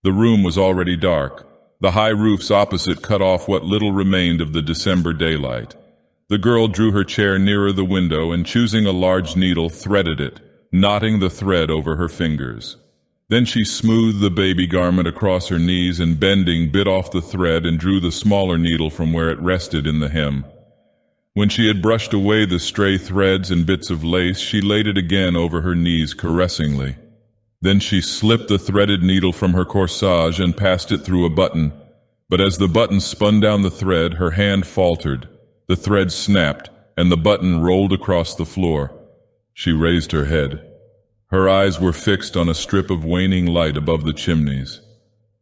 The room was already dark. The high roofs opposite cut off what little remained of the December daylight. The girl drew her chair nearer the window and, choosing a large needle, threaded it, knotting the thread over her fingers. Then she smoothed the baby garment across her knees and, bending, bit off the thread and drew the smaller needle from where it rested in the hem. When she had brushed away the stray threads and bits of lace, she laid it again over her knees caressingly. Then she slipped the threaded needle from her corsage and passed it through a button. But as the button spun down the thread, her hand faltered. The thread snapped, and the button rolled across the floor. She raised her head. Her eyes were fixed on a strip of waning light above the chimneys.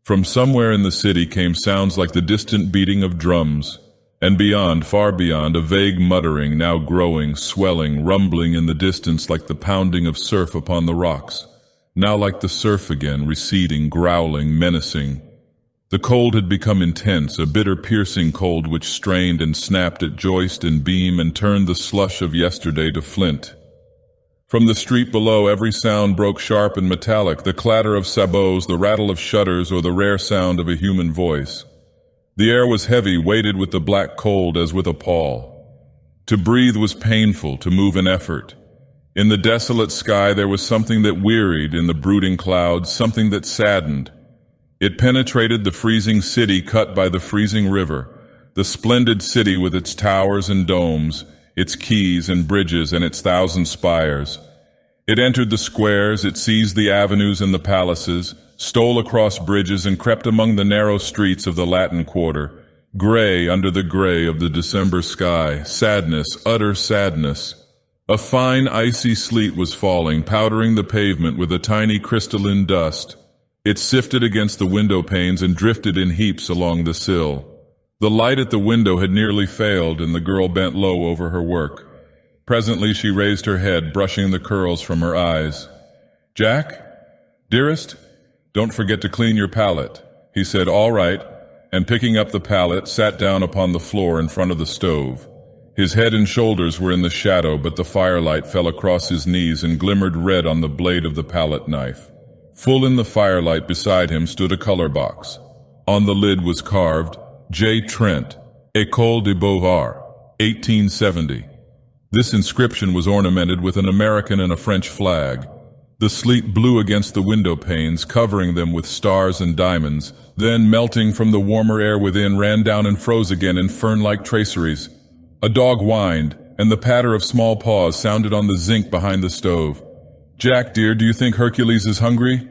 From somewhere in the city came sounds like the distant beating of drums, and beyond, far beyond, a vague muttering, now growing, swelling, rumbling in the distance like the pounding of surf upon the rocks, now like the surf again, receding, growling, menacing. The cold had become intense, a bitter, piercing cold which strained and snapped at joist and beam and turned the slush of yesterday to flint. From the street below, every sound broke sharp and metallic, the clatter of sabots, the rattle of shutters, or the rare sound of a human voice. The air was heavy, weighted with the black cold as with a pall. To breathe was painful, to move an effort. In the desolate sky there was something that wearied, in the brooding clouds, something that saddened. It penetrated the freezing city cut by the freezing river, the splendid city with its towers and domes, its quays and bridges and its 1,000 spires. It entered the squares, it seized the avenues and the palaces, stole across bridges and crept among the narrow streets of the Latin Quarter, gray under the gray of the December sky, sadness, utter sadness. A fine icy sleet was falling, powdering the pavement with a tiny crystalline dust. It sifted against the window panes and drifted in heaps along the sill. The light at the window had nearly failed, and the girl bent low over her work. Presently she raised her head, brushing the curls from her eyes. "Jack? Dearest? Don't forget to clean your palette," he said. "All right," and picking up the palette, sat down upon the floor in front of the stove. His head and shoulders were in the shadow, but the firelight fell across his knees and glimmered red on the blade of the palette knife. Full in the firelight beside him stood a color box. On the lid was carved, J. Trent, École des Beaux-Arts, 1870. This inscription was ornamented with an American and a French flag. The sleet blew against the window panes, covering them with stars and diamonds, then, melting from the warmer air within, ran down and froze again in fern-like traceries. A dog whined, and the patter of small paws sounded on the zinc behind the stove. "Jack, dear, do you think Hercules is hungry?"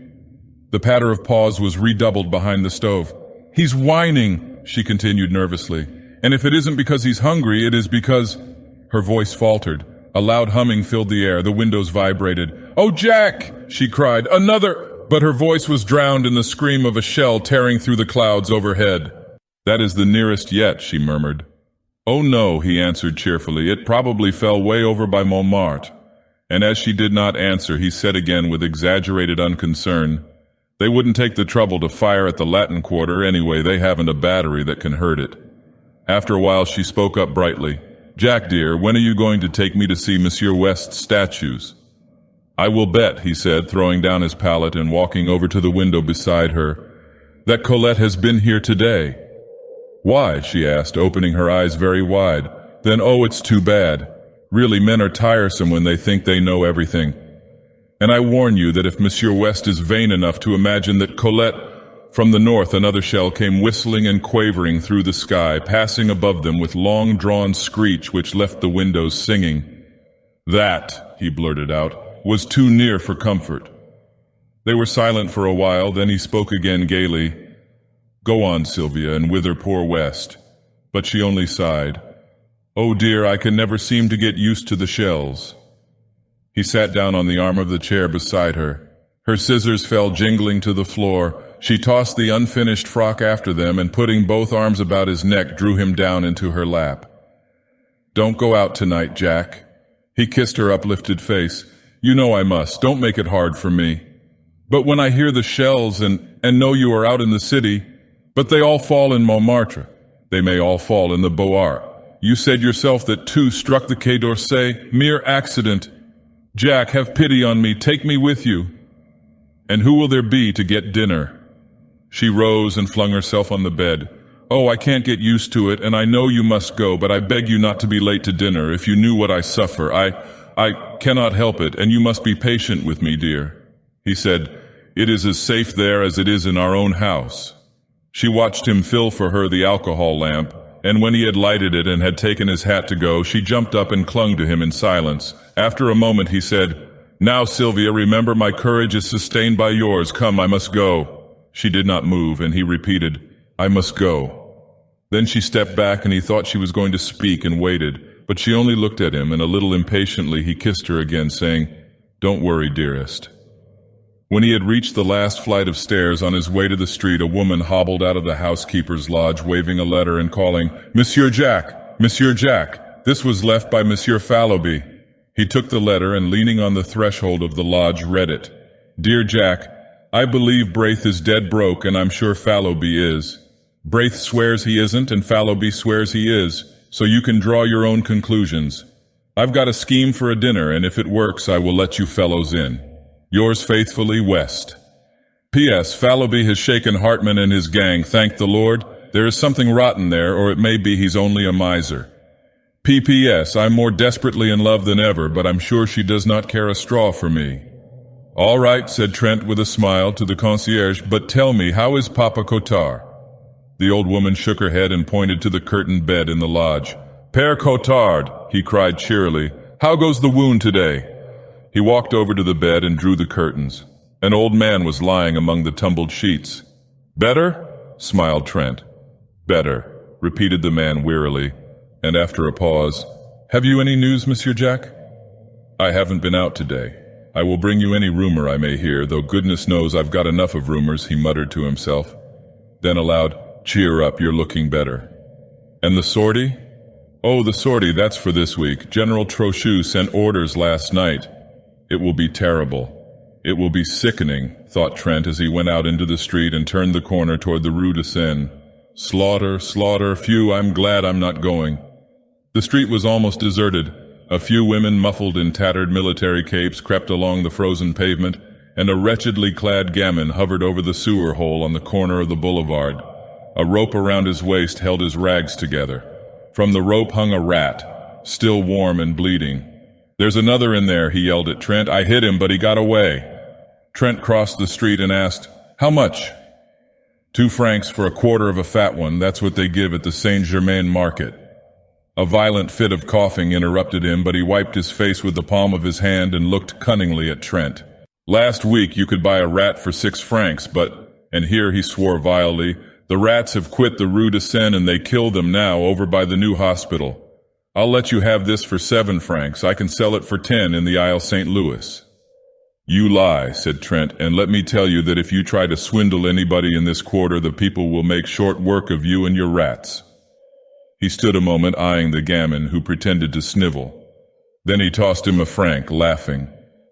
The patter of paws was redoubled behind the stove. "He's whining," she continued nervously. "And if it isn't because he's hungry, it is because—" Her voice faltered. A loud humming filled the air. The windows vibrated. "Oh, Jack!" she cried. "Another—" But her voice was drowned in the scream of a shell tearing through the clouds overhead. "That is the nearest yet," she murmured. "Oh, no," he answered cheerfully. "It probably fell way over by Montmartre." And as she did not answer, he said again with exaggerated unconcern, "They wouldn't take the trouble to fire at the Latin Quarter anyway. They haven't a battery that can hurt it." After a while she spoke up brightly. "Jack, dear, when are you going to take me to see Monsieur West's statues?" "I will bet," he said, throwing down his palette and walking over to the window beside her, "that Colette has been here today." "Why?" she asked, opening her eyes very wide. Then, "Oh, it's too bad. Really, men are tiresome when they think they know everything. And I warn you that if Monsieur West is vain enough to imagine that Colette—" From the north another shell came whistling and quavering through the sky, passing above them with long-drawn screech which left the windows singing. "That," he blurted out, "was too near for comfort." They were silent for a while, then he spoke again gaily. "Go on, Sylvia, and whither poor West." But she only sighed. "Oh dear, I can never seem to get used to the shells." He sat down on the arm of the chair beside her. Her scissors fell jingling to the floor. She tossed the unfinished frock after them and, putting both arms about his neck, drew him down into her lap. "Don't go out tonight, Jack." He kissed her uplifted face. "You know I must. Don't make it hard for me." "But when I hear the shells and know you are out in the city—" "But they all fall in Montmartre. They may all fall in the Beaux-Arts. You said yourself that 2 struck the Quai d'Orsay. Mere accident. Jack, have pity on me. Take me with you." "And who will there be to get dinner?" She rose and flung herself on the bed. "Oh, I can't get used to it, and I know you must go, but I beg you not to be late to dinner. If you knew what I suffer, I cannot help it, and you must be patient with me, dear." He said, "It is as safe there as it is in our own house." She watched him fill for her the alcohol lamp, and when he had lighted it and had taken his hat to go, she jumped up and clung to him in silence. After a moment he said, "Now, Sylvia, remember my courage is sustained by yours. Come, I must go." She did not move, and he repeated, "I must go." Then she stepped back, and he thought she was going to speak and waited, but she only looked at him, and a little impatiently he kissed her again, saying, "Don't worry, dearest." When he had reached the last flight of stairs on his way to the street, a woman hobbled out of the housekeeper's lodge waving a letter and calling, "Monsieur Jack! Monsieur Jack! This was left by Monsieur Fallowby." He took the letter and, leaning on the threshold of the lodge, read it. "Dear Jack, I believe Braith is dead broke, and I'm sure Fallowby is. Braith swears he isn't, and Fallowby swears he is, so you can draw your own conclusions. I've got a scheme for a dinner, and if it works, I will let you fellows in. Yours faithfully, West." P.S. Fallowby has shaken Hartman and his gang, thank the Lord. There is something rotten there, or it may be he's only a miser. P.P.S. I'm more desperately in love than ever, but I'm sure she does not care a straw for me. "All right," said Trent with a smile to the concierge, "but tell me, how is Papa Cottard?" The old woman shook her head and pointed to the curtained bed in the lodge. "Père Cottard," he cried cheerily, "how goes the wound today?" He walked over to the bed and drew the curtains. An old man was lying among the tumbled sheets. "Better?" smiled Trent. "Better," repeated the man wearily, and after a pause, "Have you any news, Monsieur Jack?" "I haven't been out today. I will bring you any rumor I may hear, though goodness knows I've got enough of rumors," he muttered to himself. Then aloud, "Cheer up, you're looking better." "And the sortie?" "Oh, the sortie, that's for this week. General Trochu sent orders last night. It will be terrible. It will be sickening," thought Trent as he went out into the street and turned the corner toward the Rue de Seine. "Slaughter, slaughter, phew, I'm glad I'm not going." The street was almost deserted. A few women muffled in tattered military capes crept along the frozen pavement, and a wretchedly clad gamin hovered over the sewer hole on the corner of the boulevard. A rope around his waist held his rags together. From the rope hung a rat, still warm and bleeding. "There's another in there," he yelled at Trent. "I hit him, but he got away." Trent crossed the street and asked, "How much?" "2 francs for a quarter of a fat one. That's what they give at the Saint-Germain market." A violent fit of coughing interrupted him, but he wiped his face with the palm of his hand and looked cunningly at Trent. "Last week you could buy a rat for 6 francs, but," and here he swore vilely, "the rats have quit the Rue de Seine and they kill them now over by the new hospital. I'll let you have this for 7 francs. I can sell it for 10 in the Isle St. Louis." "You lie," said Trent, "and let me tell you that if you try to swindle anybody in this quarter, the people will make short work of you and your rats." He stood a moment eyeing the gamin, who pretended to snivel. Then he tossed him a franc, laughing.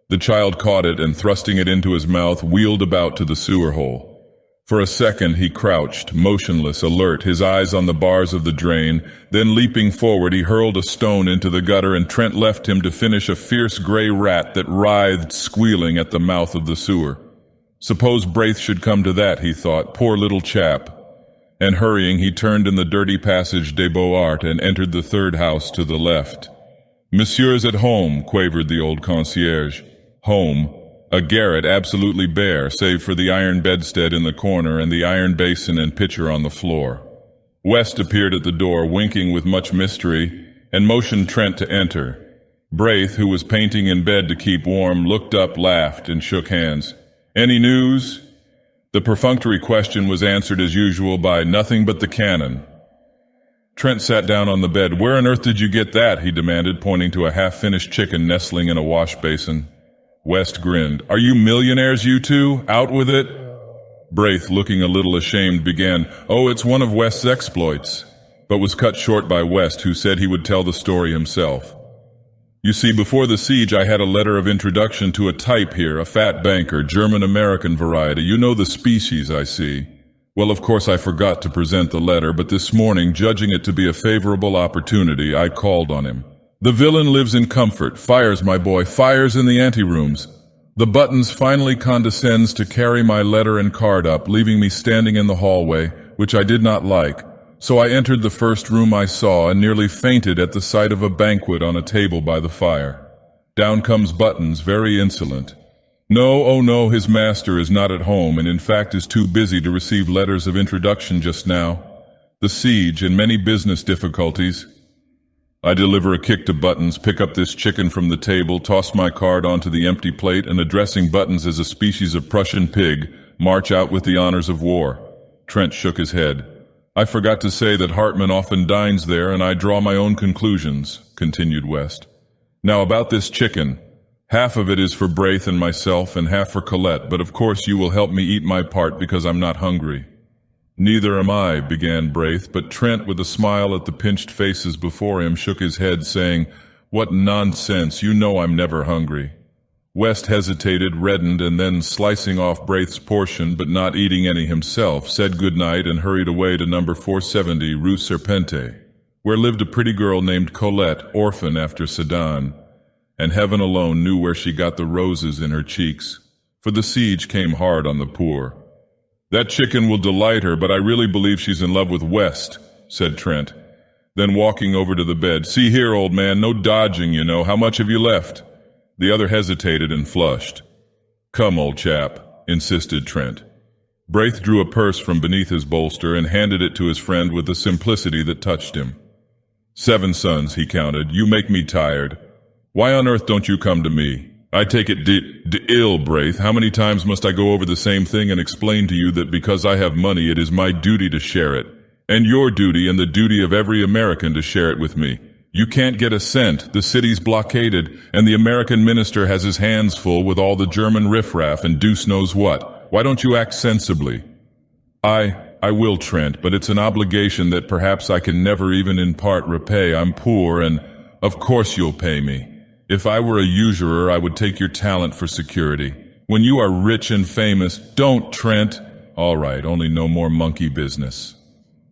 The child caught it and, thrusting it into his mouth, wheeled about to the sewer hole. For a second he crouched, motionless, alert, his eyes on the bars of the drain. Then, leaping forward, he hurled a stone into the gutter, and Trent left him to finish a fierce gray rat that writhed, squealing, at the mouth of the sewer. Suppose Braith should come to that, he thought, poor little chap. And hurrying, he turned in the dirty passage des Beaux-Arts and entered the third house to the left. "Monsieur's at home," quavered the old concierge. Home. A garret absolutely bare, save for the iron bedstead in the corner and the iron basin and pitcher on the floor. West appeared at the door, winking with much mystery, and motioned Trent to enter. Braith, who was painting in bed to keep warm, looked up, laughed, and shook hands. "Any news?" The perfunctory question was answered as usual by "Nothing but the cannon." Trent sat down on the bed. "Where on earth did you get that?" he demanded, pointing to a half-finished chicken nestling in a wash basin. West grinned. "Are you millionaires, you two? Out with it?" Braith, looking a little ashamed, began, "Oh, it's one of West's exploits," but was cut short by West, who said he would tell the story himself. "You see, before the siege I had a letter of introduction to a type here, a fat banker, German-American variety. You know the species, I see. Well, of course I forgot to present the letter, but this morning, judging it to be a favorable opportunity, I called on him. The villain lives in comfort. Fires, my boy, fires in the anterooms. The Buttons finally condescends to carry my letter and card up, leaving me standing in the hallway, which I did not like. So I entered the first room I saw and nearly fainted at the sight of a banquet on a table by the fire. Down comes Buttons, very insolent. No, oh no, his master is not at home and in fact is too busy to receive letters of introduction just now. The siege and many business difficulties. I deliver a kick to Buttons, pick up this chicken from the table, toss my card onto the empty plate, and addressing Buttons as a species of Prussian pig, march out with the honors of war. Trent shook his head. I forgot to say that Hartman often dines there, and I draw my own conclusions, continued West. Now about this chicken. Half of it is for Braith and myself, and half for Colette, but of course you will help me eat my part because I'm not hungry. Neither am I, began Braith, but Trent, with a smile at the pinched faces before him, shook his head, saying, What nonsense, you know I'm never hungry. West hesitated, reddened, and then, slicing off Braith's portion, but not eating any himself, said good night and hurried away to number 470 Rue Serpente, where lived a pretty girl named Colette, orphan after Sedan, and heaven alone knew where she got the roses in her cheeks, for the siege came hard on the poor. That chicken will delight her, but I really believe she's in love with West, said Trent. Then walking over to the bed, See here, old man, no dodging, you know. How much have you left? The other hesitated and flushed. Come, old chap, insisted Trent. Braith drew a purse from beneath his bolster and handed it to his friend with a simplicity that touched him. 7 sons, he counted. You make me tired. Why on earth don't you come to me? I take it ill, Braith. How many times must I go over the same thing and explain to you that because I have money it is my duty to share it, and your duty and the duty of every American to share it with me? You can't get a cent, the city's blockaded, and the American minister has his hands full with all the German riffraff and deuce knows what. Why don't you act sensibly? I will, Trent, but it's an obligation that perhaps I can never even in part repay. I'm poor and, of course you'll pay me. If I were a usurer, I would take your talent for security. When you are rich and famous, don't, Trent. All right, only no more monkey business.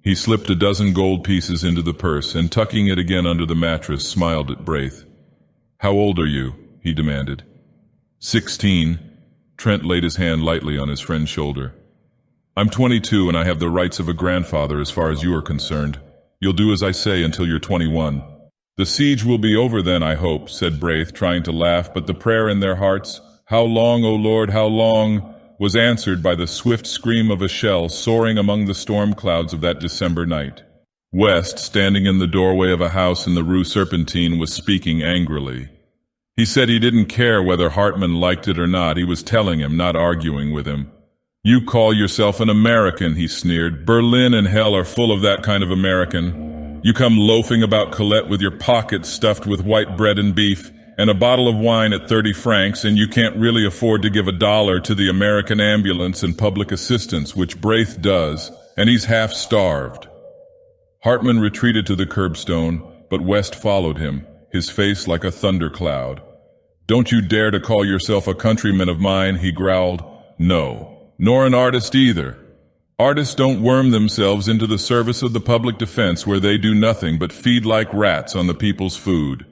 He slipped a dozen gold pieces into the purse and, tucking it again under the mattress, smiled at Braith. How old are you? He demanded. 16. Trent laid his hand lightly on his friend's shoulder. I'm 22 and I have the rights of a grandfather as far as you are concerned. You'll do as I say until you're 21. The siege will be over then, I hope, said Braith, trying to laugh, but the prayer in their hearts, How long, O Lord, how long, was answered by the swift scream of a shell soaring among the storm clouds of that December night. West, standing in the doorway of a house in the Rue Serpentine, was speaking angrily. He said he didn't care whether Hartman liked it or not. He was telling him, not arguing with him. You call yourself an American, he sneered. Berlin and hell are full of that kind of American. You come loafing about Colette with your pockets stuffed with white bread and beef, and a bottle of wine at 30 francs, and you can't really afford to give $1 to the American ambulance and public assistance, which Braith does, and he's half-starved. Hartman retreated to the curbstone, but West followed him, his face like a thundercloud. Don't you dare to call yourself a countryman of mine, he growled. No, nor an artist either. Artists don't worm themselves into the service of the public defense where they do nothing but feed like rats on the people's food.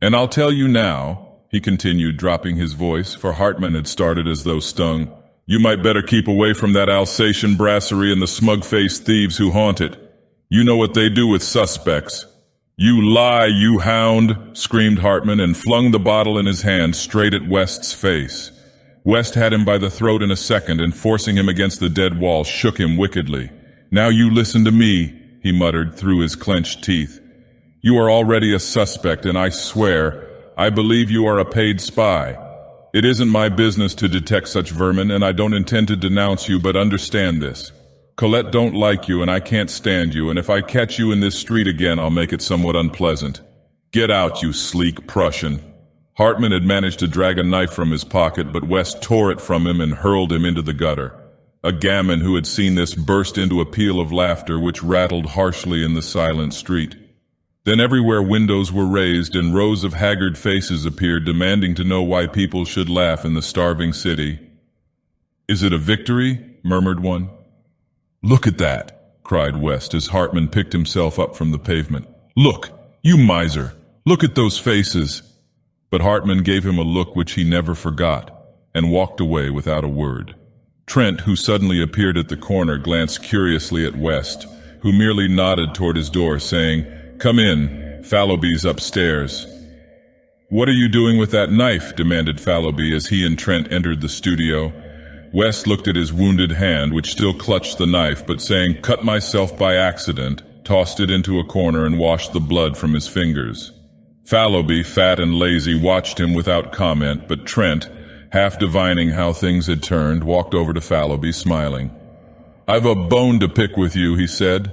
And I'll tell you now, he continued, dropping his voice, for Hartman had started as though stung, you might better keep away from that Alsatian brasserie and the smug-faced thieves who haunt it. You know what they do with suspects. You lie, you hound, screamed Hartman and flung the bottle in his hand straight at West's face. West had him by the throat in a second and, forcing him against the dead wall, shook him wickedly. Now you listen to me, he muttered through his clenched teeth. You are already a suspect, and I swear, I believe you are a paid spy. It isn't my business to detect such vermin, and I don't intend to denounce you, but understand this. Colette don't like you, and I can't stand you, and if I catch you in this street again, I'll make it somewhat unpleasant. Get out, you sleek Prussian. Hartman had managed to drag a knife from his pocket, but West tore it from him and hurled him into the gutter. A gamin who had seen this burst into a peal of laughter which rattled harshly in the silent street. Then everywhere windows were raised and rows of haggard faces appeared, demanding to know why people should laugh in the starving city. Is it a victory? Murmured one. Look at that, cried West as Hartman picked himself up from the pavement. Look, you miser, look at those faces. But Hartman gave him a look which he never forgot, and walked away without a word. Trent, who suddenly appeared at the corner, glanced curiously at West, who merely nodded toward his door, saying, "Come in, Fallowby's upstairs." "What are you doing with that knife?" demanded Fallowby as he and Trent entered the studio. West looked at his wounded hand, which still clutched the knife, but saying, "Cut myself by accident," tossed it into a corner and washed the blood from his fingers. Fallowby, fat and lazy, watched him without comment, but Trent, half divining how things had turned, walked over to Fallowby, smiling. "I've a bone to pick with you," he said.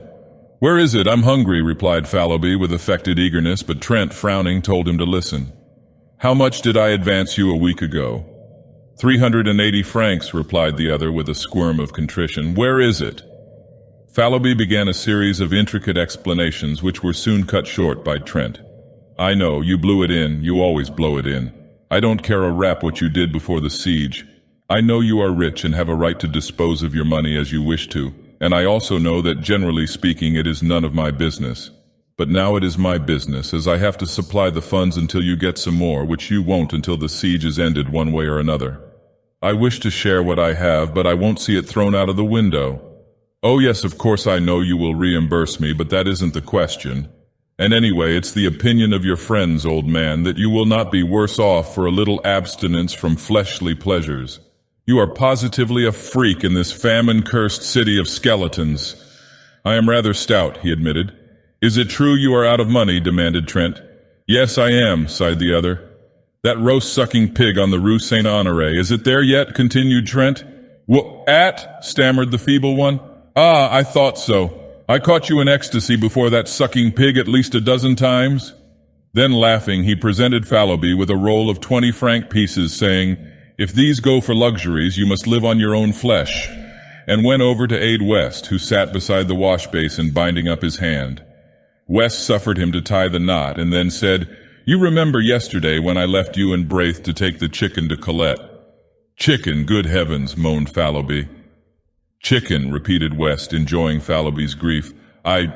"Where is it? I'm hungry," replied Fallowby with affected eagerness, but Trent, frowning, told him to listen. "How much did I advance you a week ago?" 380 francs, replied the other with a squirm of contrition. "Where is it?" Fallowby began a series of intricate explanations which were soon cut short by Trent. "I know, you blew it in, you always blow it in. I don't care a rap what you did before the siege. I know you are rich and have a right to dispose of your money as you wish to, and I also know that generally speaking it is none of my business. But now it is my business, as I have to supply the funds until you get some more, which you won't until the siege is ended one way or another. I wish to share what I have, but I won't see it thrown out of the window. Oh yes, of course I know you will reimburse me, but that isn't the question. And anyway, it's the opinion of your friends, old man, that you will not be worse off for a little abstinence from fleshly pleasures. You are positively a freak in this famine-cursed city of skeletons." "I am rather stout," he admitted. "Is it true you are out of money?" demanded Trent. "Yes, I am," sighed the other. "That roast-sucking pig on the Rue Saint-Honoré, is it there yet?" continued Trent. "What?" stammered the feeble one. "Ah, I thought so. I caught you in ecstasy before that sucking pig at least a dozen times." Then, laughing, he presented Fallowby with a roll of 20-franc pieces, saying, "If these go for luxuries, you must live on your own flesh," and went over to aid West, who sat beside the wash-basin binding up his hand. West suffered him to tie the knot, and then said, "You remember yesterday when I left you and Braith to take the chicken to Colette?" "Chicken, good heavens," moaned Fallowby. "Chicken," repeated West, enjoying Fallowby's grief. I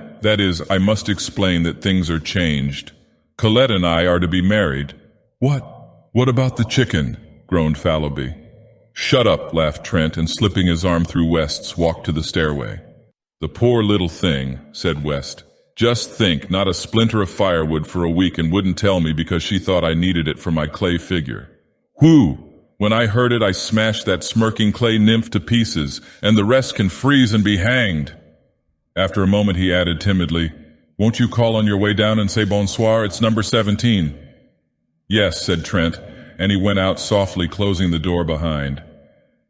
must explain that things are changed. Colette and I are to be married." What about the chicken?" groaned Fallowby. "Shut up," laughed Trent, and slipping his arm through West's, walked to the stairway. "The poor little thing," said West. "Just think, not a splinter of firewood for a week, and wouldn't tell me because she thought I needed it for my clay figure. Whew! When I heard it, I smashed that smirking clay nymph to pieces, and the rest can freeze and be hanged." After a moment he added timidly, "Won't you call on your way down and say bonsoir? It's number 17. "Yes," said Trent, and he went out softly, closing the door behind.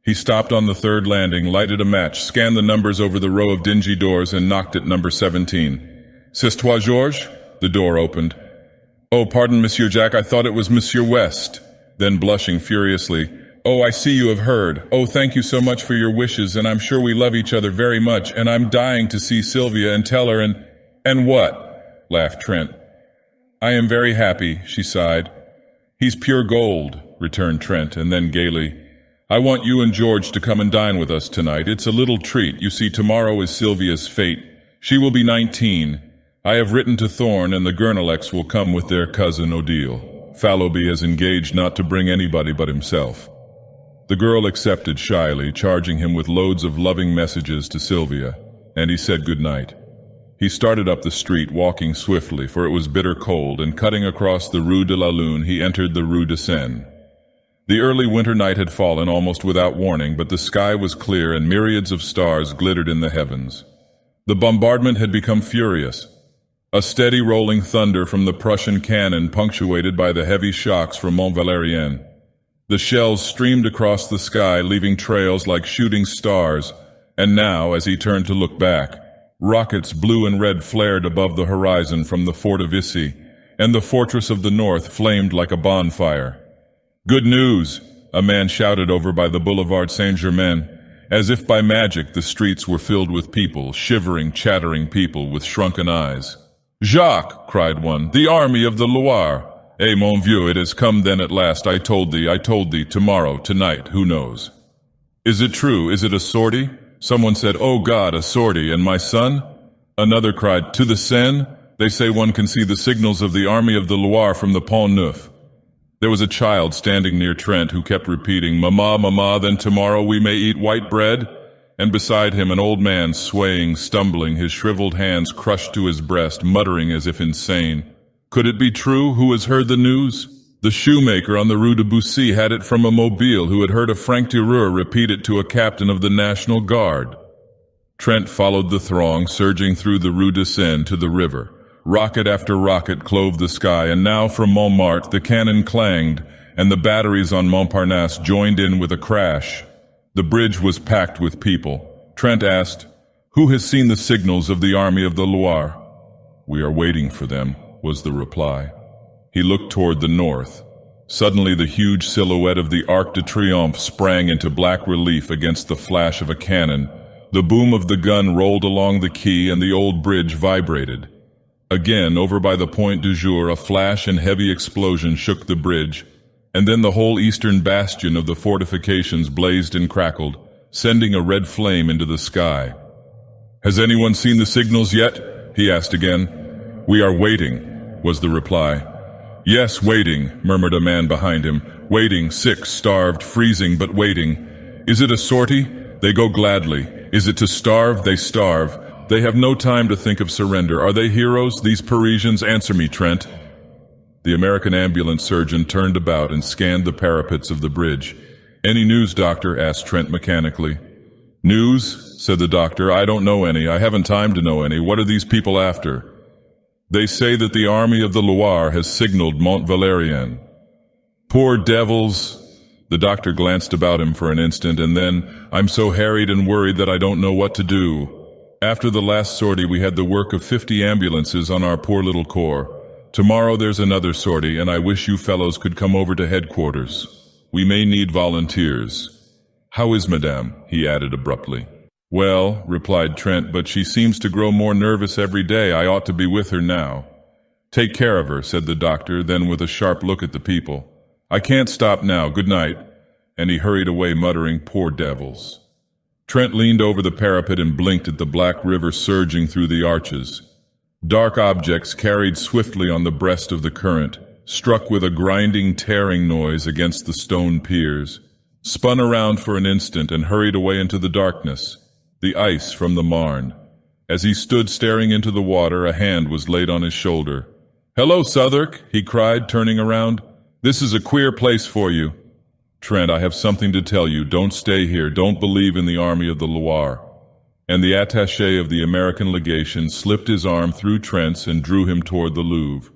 He stopped on the third landing, lighted a match, scanned the numbers over the row of dingy doors, and knocked at number 17. "C'est toi, Georges?" The door opened. "Oh, pardon, Monsieur Jack, I thought it was Monsieur West." Then, blushing furiously, "Oh, I see you have heard. Oh, thank you so much for your wishes, and I'm sure we love each other very much, and I'm dying to see Sylvia and tell her and what?" laughed Trent. "I am very happy," she sighed. "He's pure gold," returned Trent, and then gaily, "I want you and George to come and dine with us tonight. It's a little treat. You see, tomorrow is Sylvia's fete. She will be 19. I have written to Thorne, and the Gurnalex will come with their cousin Odile. Fallowby has engaged not to bring anybody but himself." The girl accepted shyly, charging him with loads of loving messages to Sylvia, and he said good night. He started up the street, walking swiftly, for it was bitter cold, and cutting across the Rue de la Lune, he entered the Rue de Seine. The early winter night had fallen almost without warning, but the sky was clear and myriads of stars glittered in the heavens. The bombardment had become furious. A steady rolling thunder from the Prussian cannon punctuated by the heavy shocks from Mont Valérien. The shells streamed across the sky, leaving trails like shooting stars, and now, as he turned to look back, rockets blue and red flared above the horizon from the fort of Issy, and the fortress of the north flamed like a bonfire. "Good news!" a man shouted over by the Boulevard Saint-Germain. As if by magic, the streets were filled with people, shivering, chattering people with shrunken eyes. "Jacques!" cried one, "the army of the Loire! Eh, mon vieux, it has come then at last. I told thee, tomorrow, tonight, who knows?" "Is it true? Is it a sortie?" Someone said, "Oh God, a sortie, and my son?" Another cried, "To the Seine? They say one can see the signals of the army of the Loire from the Pont Neuf." There was a child standing near Trent who kept repeating, "Mama, Mama, then tomorrow we may eat white bread?" And beside him an old man swaying, stumbling, his shriveled hands crushed to his breast, muttering as if insane. Could it be true? Who has heard the news? The shoemaker on the Rue de Bussy had it from a mobile who had heard a franc-tireur repeat it to a captain of the National Guard. Trent followed the throng, surging through the Rue de Seine to the river. Rocket after rocket clove the sky, and now from Montmartre the cannon clanged, and the batteries on Montparnasse joined in with a crash. The bridge was packed with people. Trent asked, "Who has seen the signals of the Army of the Loire?" "We are waiting for them," was the reply. He looked toward the north. Suddenly the huge silhouette of the Arc de Triomphe sprang into black relief against the flash of a cannon. The boom of the gun rolled along the quay and the old bridge vibrated. Again, over by the Point du Jour, a flash and heavy explosion shook the bridge, and then the whole eastern bastion of the fortifications blazed and crackled, sending a red flame into the sky. "Has anyone seen the signals yet?" he asked again. "We are waiting," was the reply. "Yes, waiting," murmured a man behind him. "Waiting, sick, starved, freezing, but waiting. Is it a sortie? They go gladly. Is it to starve? They starve. They have no time to think of surrender. Are they heroes, these Parisians? Answer me, Trent." The American ambulance surgeon turned about and scanned the parapets of the bridge. "Any news, doctor?" asked Trent mechanically. "News?" said the doctor. "I don't know any. I haven't time to know any. What are these people after?" "They say that the Army of the Loire has signaled Mont Valérien." "Poor devils!" The doctor glanced about him for an instant, and then, "I'm so harried and worried that I don't know what to do. After the last sortie we had the work of 50 ambulances on our poor little corps. Tomorrow there's another sortie, and I wish you fellows could come over to headquarters. We may need volunteers. How is Madame?" he added abruptly. "Well," replied Trent, "but she seems to grow more nervous every day. I ought to be with her now." "Take care of her," said the doctor, then with a sharp look at the people, "I can't stop now. Good night." And he hurried away muttering, "Poor devils." Trent leaned over the parapet and blinked at the black river surging through the arches. Dark objects carried swiftly on the breast of the current, struck with a grinding, tearing noise against the stone piers, spun around for an instant and hurried away into the darkness. The ice from the Marne. As he stood staring into the water, a hand was laid on his shoulder. "Hello, Southwark," he cried, turning around. "This is a queer place for you." "Trent, I have something to tell you. Don't stay here. Don't believe in the Army of the Loire." And the attaché of the American legation slipped his arm through Trent's and drew him toward the Louvre.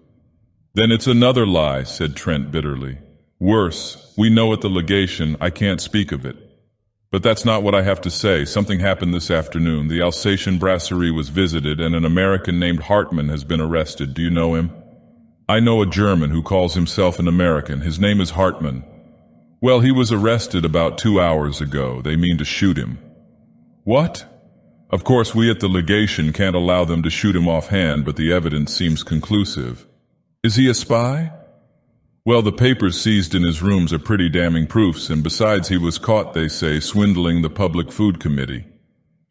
"Then it's another lie," said Trent bitterly. "Worse. We know at the legation. I can't speak of it. But that's not what I have to say. Something happened this afternoon. The Alsatian brasserie was visited, and an American named Hartmann has been arrested. Do you know him?" "I know a German who calls himself an American. His name is Hartmann." "Well, he was arrested about 2 hours ago. They mean to shoot him." "What?" "Of course, we at the legation can't allow them to shoot him offhand, but the evidence seems conclusive." "Is he a spy?" "Well, the papers seized in his rooms are pretty damning proofs, and besides he was caught, they say, swindling the Public Food Committee.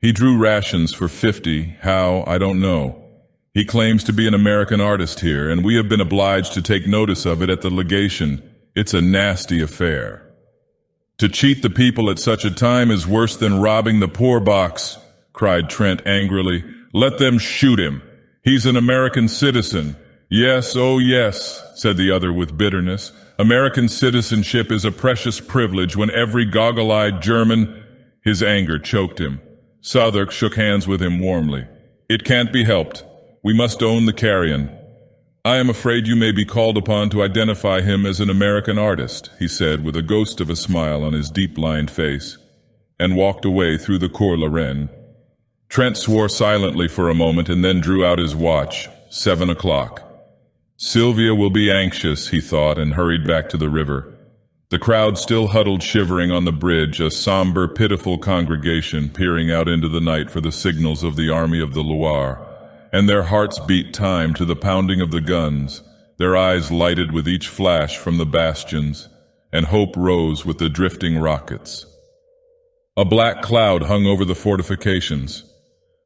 He drew rations for 50, how, I don't know. He claims to be an American artist here, and we have been obliged to take notice of it at the legation. It's a nasty affair. To cheat the people at such a time is worse than robbing the poor box," cried Trent angrily. "Let them shoot him. He's an American citizen." "Yes, oh yes," said the other with bitterness. "American citizenship is a precious privilege when every goggle-eyed German—" His anger choked him. Southwark shook hands with him warmly. "It can't be helped. We must own the carrion. I am afraid you may be called upon to identify him as an American artist," he said with a ghost of a smile on his deep-lined face, and walked away through the Cours la Reine. Trent swore silently for a moment and then drew out his watch. 7 o'clock. Sylvia will be anxious, he thought, and hurried back to the river. The crowd still huddled shivering on the bridge, a somber, pitiful congregation peering out into the night for the signals of the Army of the Loire, and their hearts beat time to the pounding of the guns, their eyes lighted with each flash from the bastions, and hope rose with the drifting rockets. A black cloud hung over the fortifications.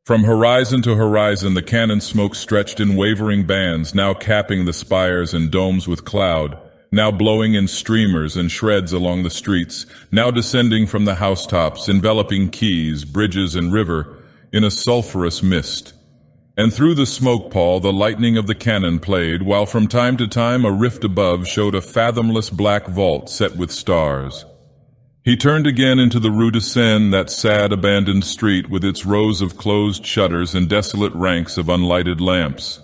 From horizon to horizon the cannon smoke stretched in wavering bands, now capping the spires and domes with cloud, now blowing in streamers and shreds along the streets, now descending from the housetops, enveloping quays, bridges, and river in a sulphurous mist. And through the smoke pall the lightning of the cannon played, while from time to time a rift above showed a fathomless black vault set with stars. He turned again into the Rue de Seine, that sad abandoned street with its rows of closed shutters and desolate ranks of unlighted lamps.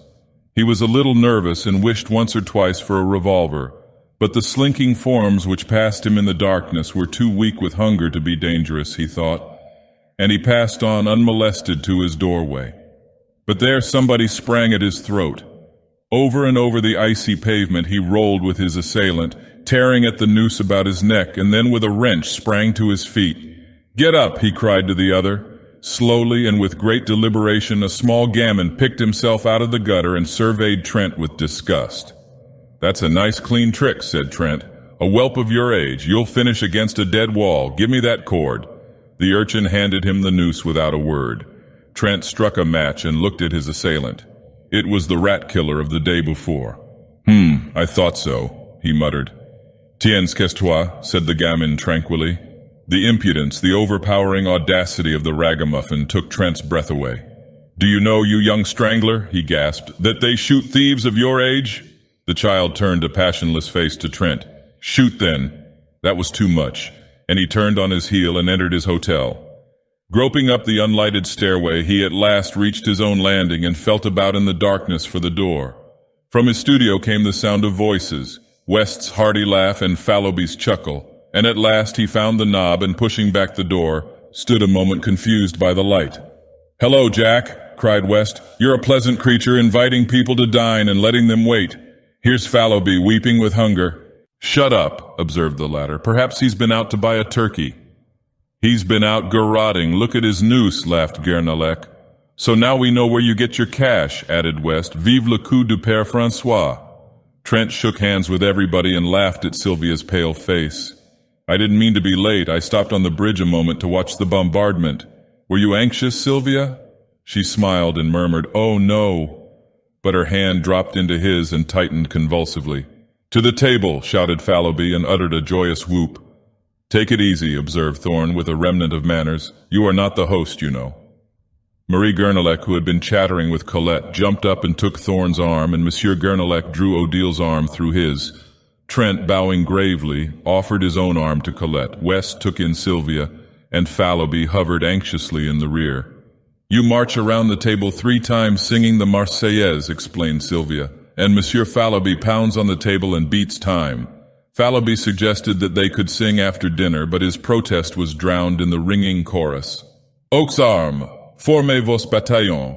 He was a little nervous and wished once or twice for a revolver, but the slinking forms which passed him in the darkness were too weak with hunger to be dangerous, he thought, and he passed on unmolested to his doorway. But there somebody sprang at his throat. Over and over the icy pavement he rolled with his assailant, tearing at the noose about his neck, and then with a wrench sprang to his feet. "Get up," he cried to the other. Slowly and with great deliberation, a small gamin picked himself out of the gutter and surveyed Trent with disgust. "That's a nice clean trick," said Trent. "A whelp of your age. You'll finish against a dead wall. Give me that cord." The urchin handed him the noose without a word. Trent struck a match and looked at his assailant. It was the rat killer of the day before. I thought so," he muttered. "Tiens, qu'est-ce-toi?" said the gamin tranquilly. The impudence, the overpowering audacity of the ragamuffin took Trent's breath away. "Do you know, you young strangler," he gasped, "that they shoot thieves of your age?" The child turned a passionless face to Trent. "Shoot then." That was too much, and he turned on his heel and entered his hotel. Groping up the unlighted stairway, he at last reached his own landing and felt about in the darkness for the door. From his studio came the sound of voices, West's hearty laugh and Fallowby's chuckle, and at last he found the knob and, pushing back the door, stood a moment confused by the light. "Hello, Jack," cried West. "You're a pleasant creature, inviting people to dine and letting them wait. Here's Fallowby weeping with hunger." "Shut up," observed the latter. "Perhaps he's been out to buy a turkey." "He's been out garroting. Look at his noose," laughed Guernalec. "So now we know where you get your cash," added West. "Vive le coup du Père François." Trent shook hands with everybody and laughed at Sylvia's pale face. "I didn't mean to be late. I stopped on the bridge a moment to watch the bombardment. Were you anxious, Sylvia?" She smiled and murmured, "Oh, no." But her hand dropped into his and tightened convulsively. "To the table," shouted Fallowby and uttered a joyous whoop. "Take it easy," observed Thorne with a remnant of manners. "You are not the host, you know." Marie Guernalec, who had been chattering with Colette, jumped up and took Thorne's arm, and Monsieur Guernalec drew Odile's arm through his. Trent, bowing gravely, offered his own arm to Colette. West took in Sylvia, and Fallowby hovered anxiously in the rear. "You march around the table 3 times singing the Marseillaise," explained Sylvia, "and Monsieur Fallowby pounds on the table and beats time." Fallowby suggested that they could sing after dinner, but his protest was drowned in the ringing chorus. "Aux armes! Formez vos bataillons!"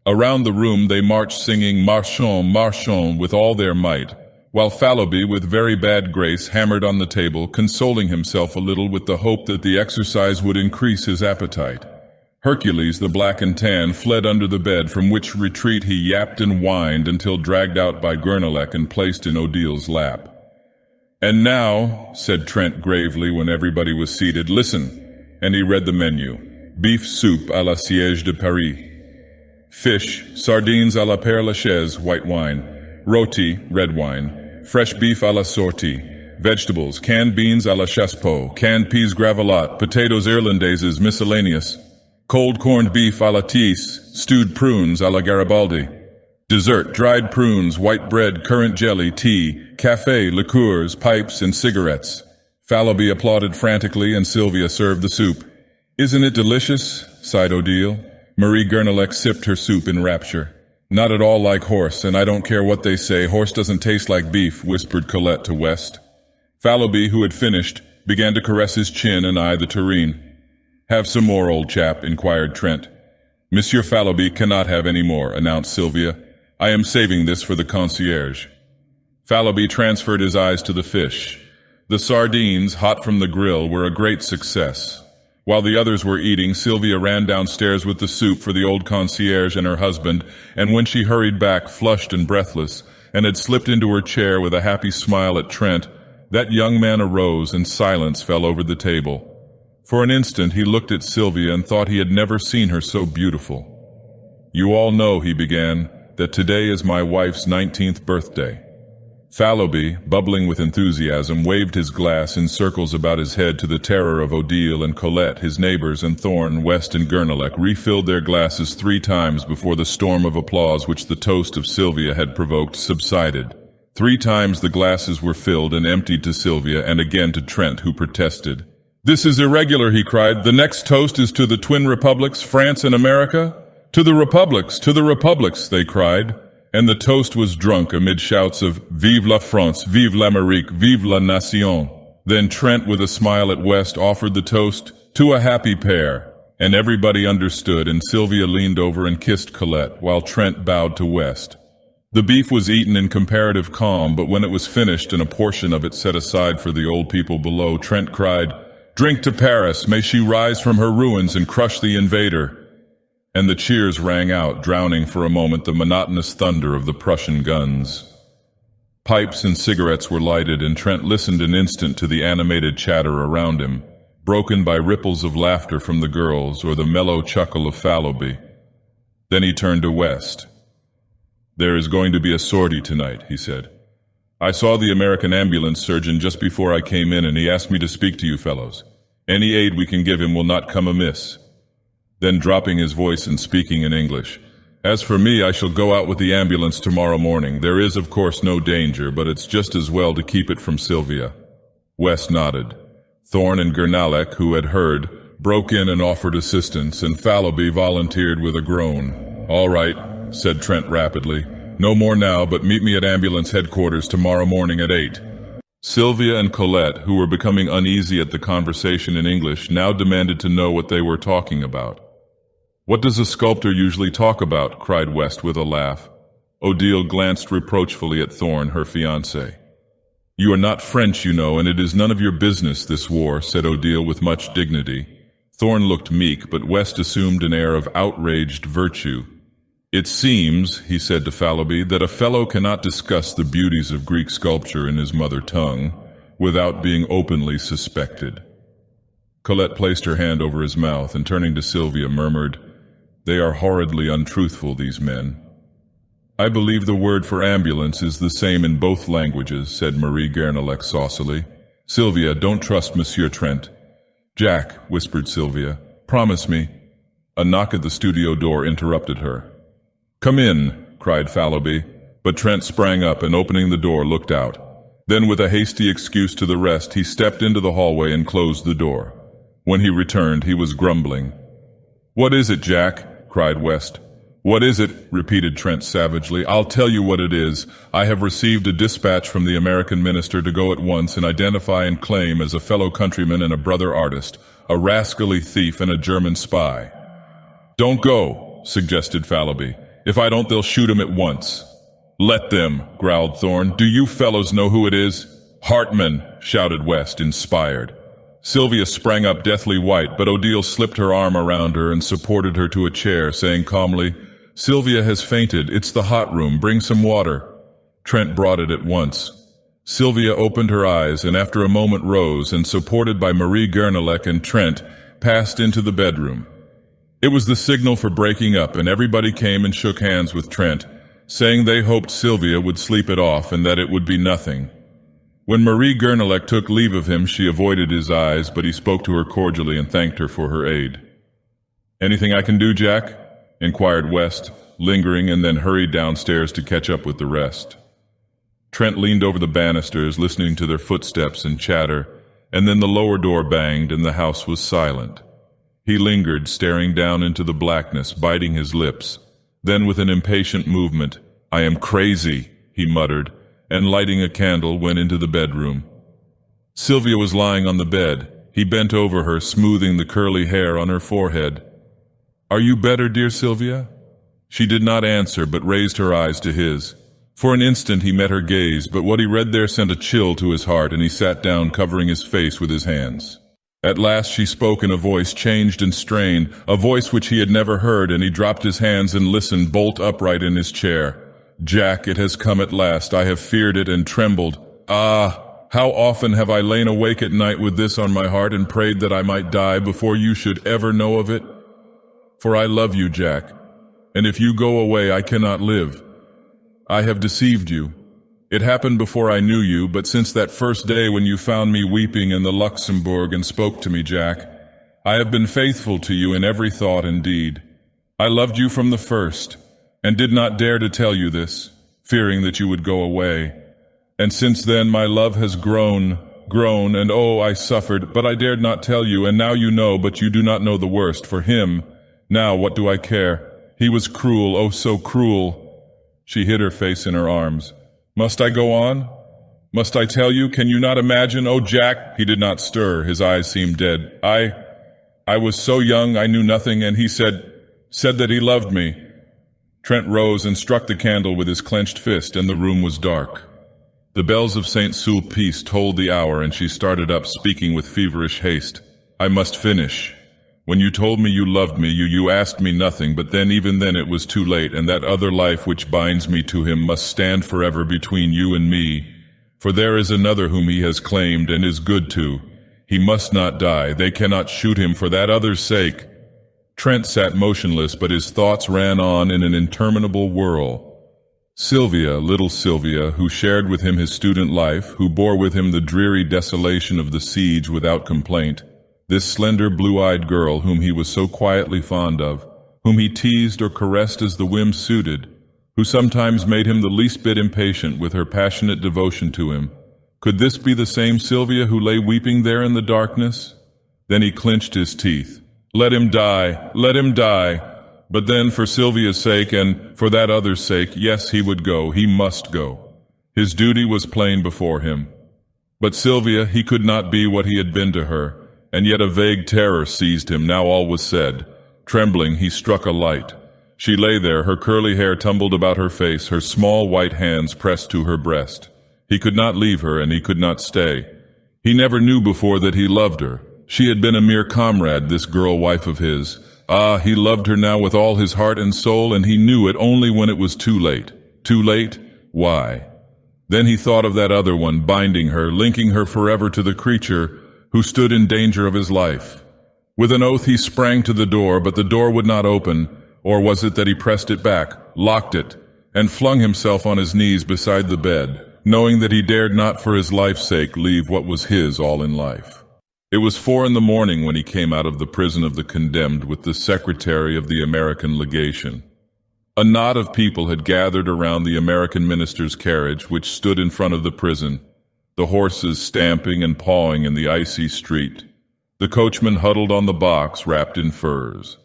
Around the room they marched singing Marchons, Marchons with all their might, while Fallowby, with very bad grace, hammered on the table, consoling himself a little with the hope that the exercise would increase his appetite. Hercules, the black and tan, fled under the bed, from which retreat he yapped and whined until dragged out by Guernalec and placed in Odile's lap. "And now," said Trent gravely when everybody was seated, "listen," and he read the menu. Beef soup à la Siège de Paris. Fish, sardines à la Père Lachaise, white wine. Roti, red wine. Fresh beef à la sortie. Vegetables, canned beans à la Chassepot, canned peas gravelotte, potatoes irlandaises, miscellaneous. Cold corned beef à la Tisse, stewed prunes à la Garibaldi. Dessert, dried prunes, white bread, currant jelly, tea, café, liqueurs, pipes, and cigarettes. Fallowby applauded frantically, and Sylvia served the soup. "Isn't it delicious?" sighed Odile. Marie Guernalec sipped her soup in rapture. "Not at all like horse, and I don't care what they say, horse doesn't taste like beef," whispered Colette to West. Fallowby, who had finished, began to caress his chin and eye the tureen. "Have some more, old chap?" inquired Trent. "Monsieur Fallowby cannot have any more," announced Sylvia. "I am saving this for the concierge." Fallowby transferred his eyes to the fish. The sardines, hot from the grill, were a great success. While the others were eating, Sylvia ran downstairs with the soup for the old concierge and her husband, and when she hurried back, flushed and breathless, and had slipped into her chair with a happy smile at Trent, that young man arose and silence fell over the table. For an instant he looked at Sylvia and thought he had never seen her so beautiful. "You all know," he began, "that today is my wife's 19th birthday." Fallowby, bubbling with enthusiasm, waved his glass in circles about his head to the terror of Odile and Colette. His neighbors, and Thorn, West, and Gernelek refilled their glasses 3 times before the storm of applause which the toast of Sylvia had provoked subsided. 3 times the glasses were filled and emptied to Sylvia and again to Trent, who protested. "This is irregular," he cried. "The next toast is to the twin republics, France and America." "To the republics," they cried. And the toast was drunk amid shouts of "Vive la France, vive l'Amérique, vive la nation." Then Trent, with a smile at West, offered the toast, "To a happy pair." And everybody understood, and Sylvia leaned over and kissed Colette, while Trent bowed to West. The beef was eaten in comparative calm, but when it was finished and a portion of it set aside for the old people below, Trent cried, "Drink to Paris, may she rise from her ruins and crush the invader." And the cheers rang out, drowning for a moment the monotonous thunder of the Prussian guns. Pipes and cigarettes were lighted, and Trent listened an instant to the animated chatter around him, broken by ripples of laughter from the girls or the mellow chuckle of Fallowby. Then he turned to West. "There is going to be a sortie tonight," he said. "I saw the American ambulance surgeon just before I came in, and he asked me to speak to you fellows. Any aid we can give him will not come amiss." Then, dropping his voice and speaking in English, "As for me, I shall go out with the ambulance tomorrow morning. There is, of course, no danger, but it's just as well to keep it from Sylvia." West nodded. Thorn and Gernalek, who had heard, broke in and offered assistance, and Fallowby volunteered with a groan. "All right," said Trent rapidly. "No more now, but meet me at ambulance headquarters tomorrow morning at 8. Sylvia and Colette, who were becoming uneasy at the conversation in English, now demanded to know what they were talking about. "What does a sculptor usually talk about?" cried West with a laugh. Odile glanced reproachfully at Thorn, her fiancé. "You are not French, you know, and it is none of your business, this war," said Odile with much dignity. Thorn looked meek, but West assumed an air of outraged virtue. "It seems," he said to Fallowby, "that a fellow cannot discuss the beauties of Greek sculpture in his mother tongue without being openly suspected." Colette placed her hand over his mouth and, turning to Sylvia, murmured, "They are horridly untruthful, these men." "I believe the word for ambulance is the same in both languages," said Marie Gernelek saucily. "Sylvia, don't trust Monsieur Trent." "Jack," whispered Sylvia, "promise me." A knock at the studio door interrupted her. "Come in," cried Fallowby, but Trent sprang up and, opening the door, looked out. Then, with a hasty excuse to the rest, he stepped into the hallway and closed the door. When he returned, he was grumbling. "What is it, Jack?" cried West. "What is it?" repeated Trent savagely. "I'll tell you what it is. I have received a dispatch from the American minister to go at once and identify and claim as a fellow countryman and a brother artist, a rascally thief and a German spy." "Don't go," suggested Fallowby. "If I don't, they'll shoot him at once." "Let them," growled Thorn. "Do you fellows know who it is?" "Hartman," shouted West, inspired. Sylvia sprang up deathly white, but Odile slipped her arm around her and supported her to a chair, saying calmly, "Sylvia has fainted. It's the hot room. Bring some water." Trent brought it at once. Sylvia opened her eyes and after a moment rose and, supported by Marie Gernelek and Trent, passed into the bedroom. It was the signal for breaking up, and everybody came and shook hands with Trent, saying they hoped Sylvia would sleep it off and that it would be nothing. When Marie Gernelek took leave of him, she avoided his eyes, but he spoke to her cordially and thanked her for her aid. "Anything I can do, Jack?" inquired West, lingering, and then hurried downstairs to catch up with the rest. Trent leaned over the banisters, listening to their footsteps and chatter, and then the lower door banged and the house was silent. He lingered, staring down into the blackness, biting his lips. Then, with an impatient movement, "I am crazy," he muttered, and lighting a candle went into the bedroom. Sylvia was lying on the bed. He bent over her, smoothing the curly hair on her forehead. "Are you better, dear Sylvia?" She did not answer, but raised her eyes to his. For an instant he met her gaze, but what he read there sent a chill to his heart, and he sat down, covering his face with his hands. At last she spoke in a voice changed and strained, a voice which he had never heard, and he dropped his hands and listened, bolt upright in his chair. "Jack, it has come at last. I have feared it and trembled. Ah, how often have I lain awake at night with this on my heart and prayed that I might die before you should ever know of it? For I love you, Jack, and if you go away I cannot live. I have deceived you. It happened before I knew you, but since that first day when you found me weeping in the Luxembourg and spoke to me, Jack, I have been faithful to you in every thought and deed. I loved you from the first, and did not dare to tell you this, fearing that you would go away. And since then my love has grown, and oh, I suffered, but I dared not tell you, and now you know, but you do not know the worst. For him, now what do I care? He was cruel, oh so cruel. She hid her face in her arms. Must I go on? Must I tell you? Can you not imagine? Oh, Jack! He did not stir. His eyes seemed dead. I was so young, I knew nothing, and he said that he loved me. Trent rose and struck the candle with his clenched fist, and the room was dark. The bells of St. Sulpice tolled the hour, and she started up, speaking with feverish haste. I must finish. When you told me you loved me, you asked me nothing, but then, even then, it was too late, and that other life which binds me to him must stand forever between you and me. For there is another whom he has claimed and is good to. He must not die. They cannot shoot him for that other's sake. Trent sat motionless, but his thoughts ran on in an interminable whirl. Sylvia, little Sylvia, who shared with him his student life, who bore with him the dreary desolation of the siege without complaint, this slender blue-eyed girl whom he was so quietly fond of, whom he teased or caressed as the whim suited, who sometimes made him the least bit impatient with her passionate devotion to him. Could this be the same Sylvia who lay weeping there in the darkness? Then he clenched his teeth. Let him die, let him die. But then, for Sylvia's sake and for that other's sake, yes, he would go, he must go. His duty was plain before him. But Sylvia, he could not be what he had been to her, and yet a vague terror seized him now all was said. Trembling, he struck a light. She lay there, her curly hair tumbled about her face, her small white hands pressed to her breast. He could not leave her, and he could not stay. He never knew before that he loved her. She had been a mere comrade, this girl-wife of his. Ah, he loved her now with all his heart and soul, and he knew it only when it was too late. Too late? Why? Then he thought of that other one, binding her, linking her forever to the creature who stood in danger of his life. With an oath he sprang to the door, but the door would not open, or was it that he pressed it back, locked it, and flung himself on his knees beside the bed, knowing that he dared not for his life's sake leave what was his all in life. It was 4 a.m. when he came out of the prison of the condemned with the secretary of the American legation. A knot of people had gathered around the American minister's carriage, which stood in front of the prison, the horses stamping and pawing in the icy street. The coachman huddled on the box, wrapped in furs.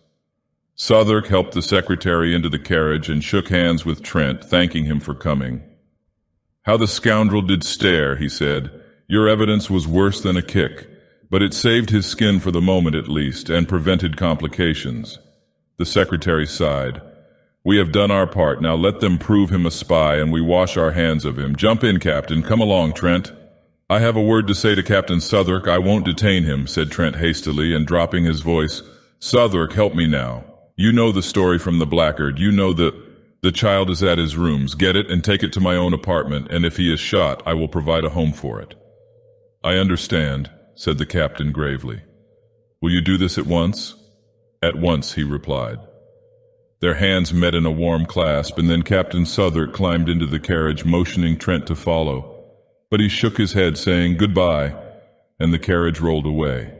Southwark helped the secretary into the carriage and shook hands with Trent, thanking him for coming. How the scoundrel did stare, he said. Your evidence was worse than a kick, but it saved his skin for the moment at least, and prevented complications. The secretary sighed. We have done our part, now let them prove him a spy, and we wash our hands of him. Jump in, Captain. Come along, Trent. I have a word to say to Captain Southwark. I won't detain him, said Trent hastily, and dropping his voice. Southwark, help me now. You know the story from the blackguard. You know the child is at his rooms. Get it and take it to my own apartment, and if he is shot, I will provide a home for it. I understand, said the captain gravely. Will you do this at once? At once, he replied. Their hands met in a warm clasp, and then Captain Southwark climbed into the carriage, motioning Trent to follow. But he shook his head, saying goodbye, and the carriage rolled away.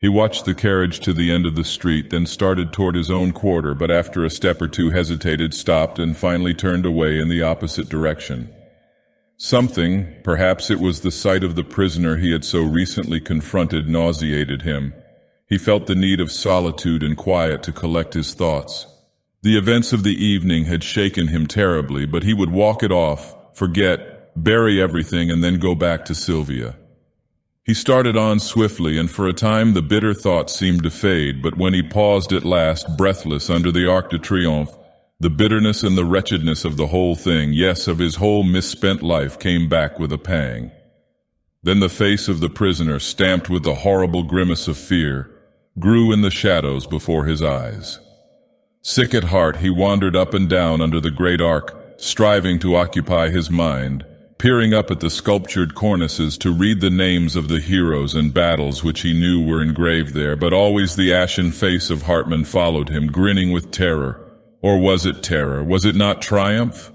He watched the carriage to the end of the street, then started toward his own quarter, but after a step or two hesitated, stopped, and finally turned away in the opposite direction. Something, perhaps it was the sight of the prisoner he had so recently confronted, nauseated him. He felt the need of solitude and quiet to collect his thoughts. The events of the evening had shaken him terribly, but he would walk it off, forget, bury everything, and then go back to Sylvia. He started on swiftly, and for a time the bitter thoughts seemed to fade, but when he paused at last, breathless, under the Arc de Triomphe, the bitterness and the wretchedness of the whole thing, yes, of his whole misspent life, came back with a pang. Then the face of the prisoner, stamped with the horrible grimace of fear, grew in the shadows before his eyes. Sick at heart, he wandered up and down under the great arc, striving to occupy his mind, peering up at the sculptured cornices to read the names of the heroes and battles which he knew were engraved there, but always the ashen face of Hartman followed him, grinning with terror. Or was it terror? Was it not triumph?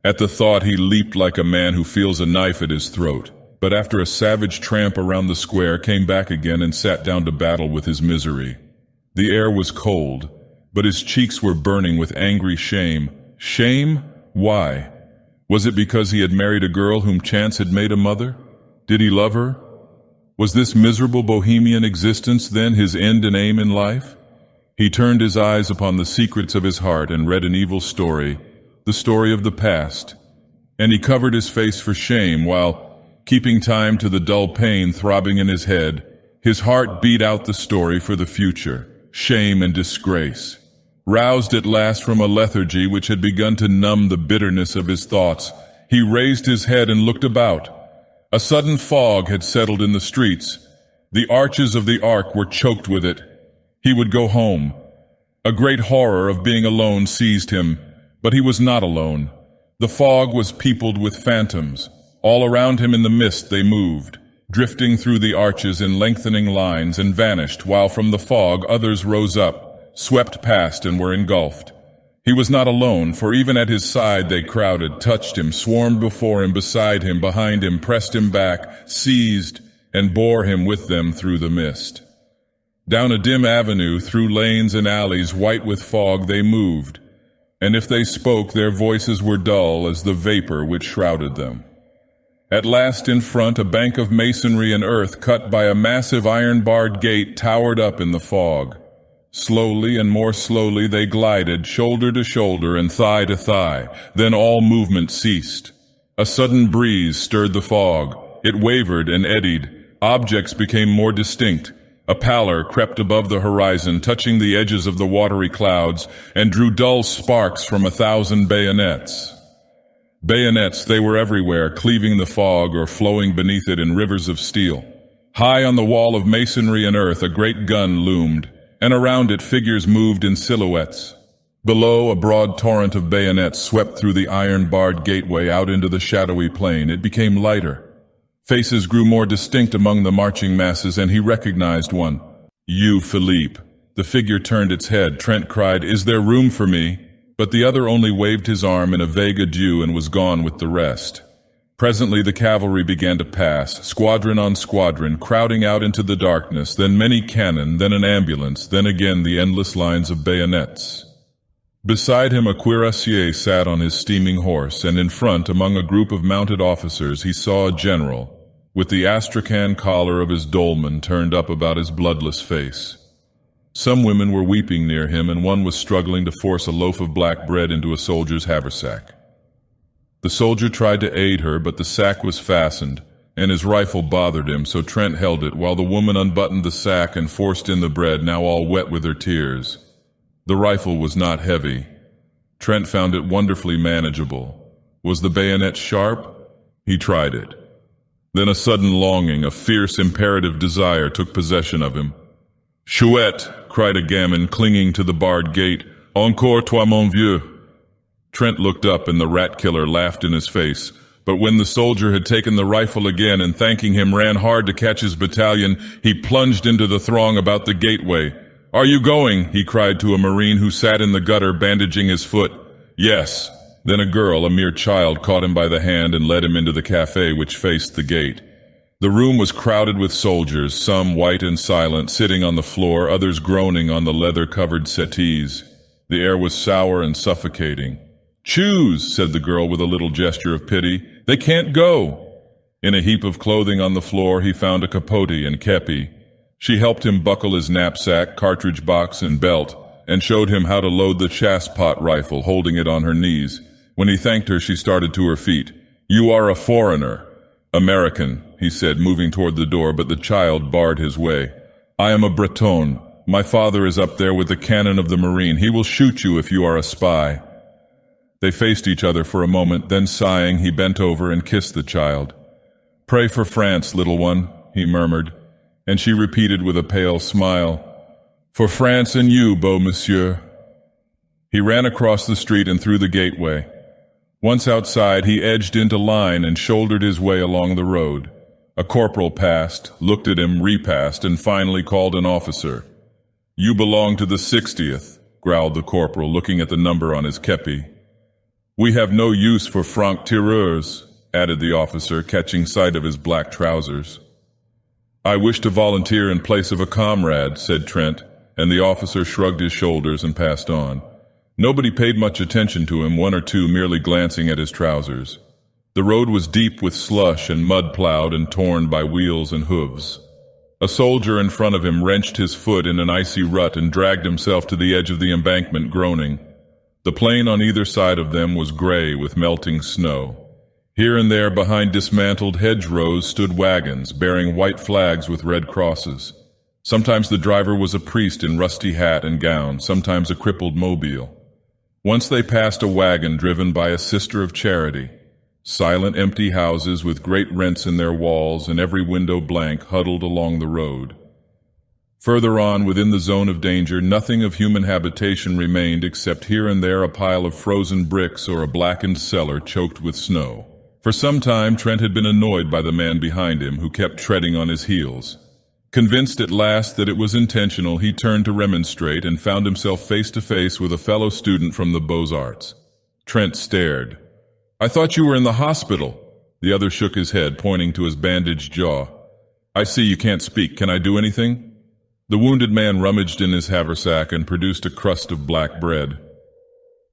At the thought, he leaped like a man who feels a knife at his throat, but after a savage tramp around the square, came back again and sat down to battle with his misery. The air was cold, but his cheeks were burning with angry shame. Shame? Why? Was it because he had married a girl whom chance had made a mother? Did he love her? Was this miserable bohemian existence then his end and aim in life? He turned his eyes upon the secrets of his heart and read an evil story, the story of the past, and he covered his face for shame while, keeping time to the dull pain throbbing in his head, his heart beat out the story for the future, shame and disgrace. Roused at last from a lethargy which had begun to numb the bitterness of his thoughts, he raised his head and looked about. A sudden fog had settled in the streets. The arches of the ark were choked with it. He would go home. A great horror of being alone seized him, but he was not alone. The fog was peopled with phantoms. All around him in the mist they moved, drifting through the arches in lengthening lines and vanished, while from the fog others rose up, swept past and were engulfed. He was not alone, for even at his side they crowded, touched him, swarmed before him, beside him, behind him, pressed him back, seized, and bore him with them through the mist. Down a dim avenue, through lanes and alleys white with fog they moved, and if they spoke their voices were dull as the vapor which shrouded them. At last in front a bank of masonry and earth cut by a massive iron-barred gate towered up in the fog. Slowly and more slowly they glided, shoulder to shoulder and thigh to thigh. Then all movement ceased. A sudden breeze stirred the fog. It wavered and eddied. Objects became more distinct. A pallor crept above the horizon, touching the edges of the watery clouds, and drew dull sparks from 1,000 bayonets. Bayonets, they were everywhere, cleaving the fog or flowing beneath it in rivers of steel. High on the wall of masonry and earth a great gun loomed, and around it figures moved in silhouettes. Below, a broad torrent of bayonets swept through the iron-barred gateway out into the shadowy plain. It became lighter. Faces grew more distinct among the marching masses, and he recognized one. "You, Philippe." The figure turned its head. Trent cried, "Is there room for me?" But the other only waved his arm in a vague adieu and was gone with the rest. Presently the cavalry began to pass, squadron on squadron, crowding out into the darkness, then many cannon, then an ambulance, then again the endless lines of bayonets. Beside him a cuirassier sat on his steaming horse, and in front, among a group of mounted officers, he saw a general, with the astrakhan collar of his dolman turned up about his bloodless face. Some women were weeping near him, and one was struggling to force a loaf of black bread into a soldier's haversack. The soldier tried to aid her, but the sack was fastened, and his rifle bothered him, so Trent held it while the woman unbuttoned the sack and forced in the bread, now all wet with her tears. The rifle was not heavy. Trent found it wonderfully manageable. Was the bayonet sharp? He tried it. Then a sudden longing, a fierce, imperative desire took possession of him. "Chouette!" cried a gamin, clinging to the barred gate. "Encore toi, mon vieux!" Trent looked up, and the rat-killer laughed in his face. But when the soldier had taken the rifle again and, thanking him, ran hard to catch his battalion, he plunged into the throng about the gateway. "Are you going?" he cried to a Marine who sat in the gutter bandaging his foot. "Yes." Then a girl, a mere child, caught him by the hand and led him into the cafe which faced the gate. The room was crowded with soldiers, some white and silent, sitting on the floor, others groaning on the leather-covered settees. The air was sour and suffocating. "Choose," said the girl with a little gesture of pity. "They can't go." In a heap of clothing on the floor he found a capote and kepi. She helped him buckle his knapsack, cartridge box, and belt, and showed him how to load the chassepot rifle, holding it on her knees. When he thanked her, she started to her feet. "You are a foreigner." "American," he said, moving toward the door, but the child barred his way. "I am a Breton. My father is up there with the cannon of the Marine. He will shoot you if you are a spy." They faced each other for a moment, then sighing, he bent over and kissed the child. "Pray for France, little one," he murmured, and she repeated with a pale smile, "For France and you, beau monsieur." He ran across the street and through the gateway. Once outside, he edged into line and shouldered his way along the road. A corporal passed, looked at him, repassed, and finally called an officer. "You belong to the 60th, growled the corporal, looking at the number on his kepi. "We have no use for franc-tireurs," added the officer, catching sight of his black trousers. "I wish to volunteer in place of a comrade," said Trent, and the officer shrugged his shoulders and passed on. Nobody paid much attention to him, one or two merely glancing at his trousers. The road was deep with slush and mud plowed and torn by wheels and hooves. A soldier in front of him wrenched his foot in an icy rut and dragged himself to the edge of the embankment, groaning. The plain on either side of them was gray with melting snow. Here and there behind dismantled hedgerows stood wagons bearing white flags with red crosses. Sometimes the driver was a priest in rusty hat and gown, sometimes a crippled mobile. Once they passed a wagon driven by a sister of charity. Silent, empty houses with great rents in their walls and every window blank huddled along the road. Further on, within the zone of danger, nothing of human habitation remained except here and there a pile of frozen bricks or a blackened cellar choked with snow. For some time, Trent had been annoyed by the man behind him who kept treading on his heels. Convinced at last that it was intentional, he turned to remonstrate and found himself face to face with a fellow student from the Beaux-Arts. Trent stared. "I thought you were in the hospital." The other shook his head, pointing to his bandaged jaw. "I see you can't speak. Can I do anything?" The wounded man rummaged in his haversack and produced a crust of black bread.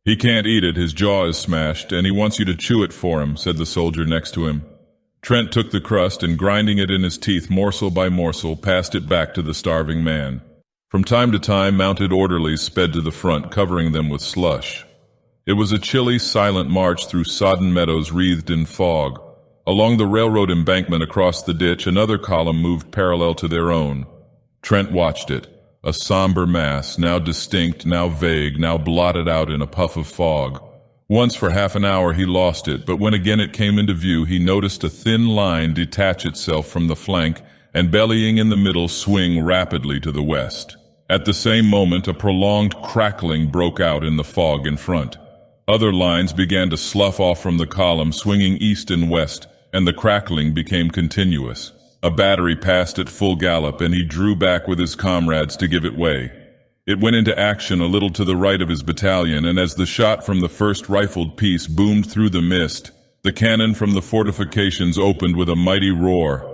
"He can't eat it. His jaw is smashed, and he wants you to chew it for him," said the soldier next to him. Trent took the crust and, grinding it in his teeth morsel by morsel, passed it back to the starving man. From time to time, mounted orderlies sped to the front, covering them with slush. It was a chilly, silent march through sodden meadows wreathed in fog. Along the railroad embankment across the ditch, another column moved parallel to their own. Trent watched it, a somber mass, now distinct, now vague, now blotted out in a puff of fog. Once for half an hour he lost it, but when again it came into view, he noticed a thin line detach itself from the flank and, bellying in the middle, swing rapidly to the west. At the same moment, a prolonged crackling broke out in the fog in front. Other lines began to slough off from the column, swinging east and west, and the crackling became continuous. A battery passed at full gallop, and he drew back with his comrades to give it way. It went into action a little to the right of his battalion, and as the shot from the first rifled piece boomed through the mist, the cannon from the fortifications opened with a mighty roar.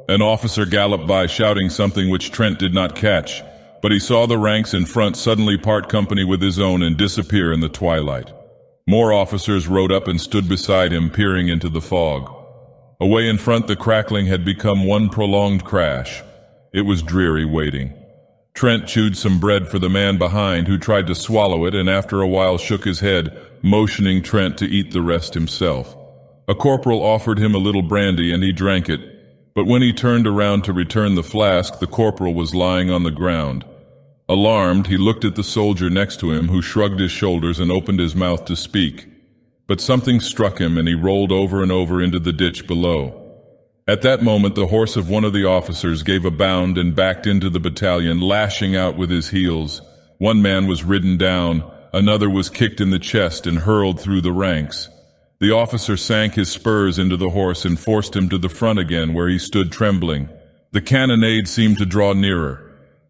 An officer galloped by shouting something which Trent did not catch, but he saw the ranks in front suddenly part company with his own and disappear in the twilight. More officers rode up and stood beside him, peering into the fog. Away in front, the crackling had become one prolonged crash. It was dreary waiting. Trent chewed some bread for the man behind, who tried to swallow it and after a while shook his head, motioning Trent to eat the rest himself. A corporal offered him a little brandy and he drank it, but when he turned around to return the flask, the corporal was lying on the ground. Alarmed, he looked at the soldier next to him, who shrugged his shoulders and opened his mouth to speak. But something struck him and he rolled over and over into the ditch below. At that moment, the horse of one of the officers gave a bound and backed into the battalion, lashing out with his heels. One man was ridden down, another was kicked in the chest and hurled through the ranks. The officer sank his spurs into the horse and forced him to the front again, where he stood trembling. The cannonade seemed to draw nearer.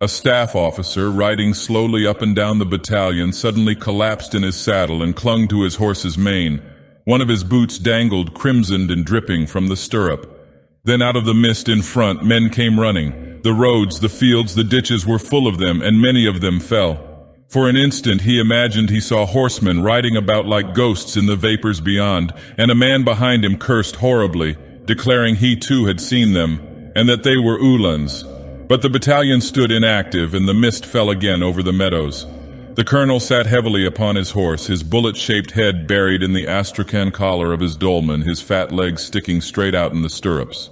A staff officer, riding slowly up and down the battalion, suddenly collapsed in his saddle and clung to his horse's mane. One of his boots dangled, crimsoned and dripping, from the stirrup. Then out of the mist in front, men came running. The roads, the fields, the ditches were full of them, and many of them fell. For an instant he imagined he saw horsemen riding about like ghosts in the vapors beyond, and a man behind him cursed horribly, declaring he too had seen them, and that they were Uhlans. But the battalion stood inactive, and the mist fell again over the meadows. The colonel sat heavily upon his horse, his bullet-shaped head buried in the astrakhan collar of his dolman, his fat legs sticking straight out in the stirrups.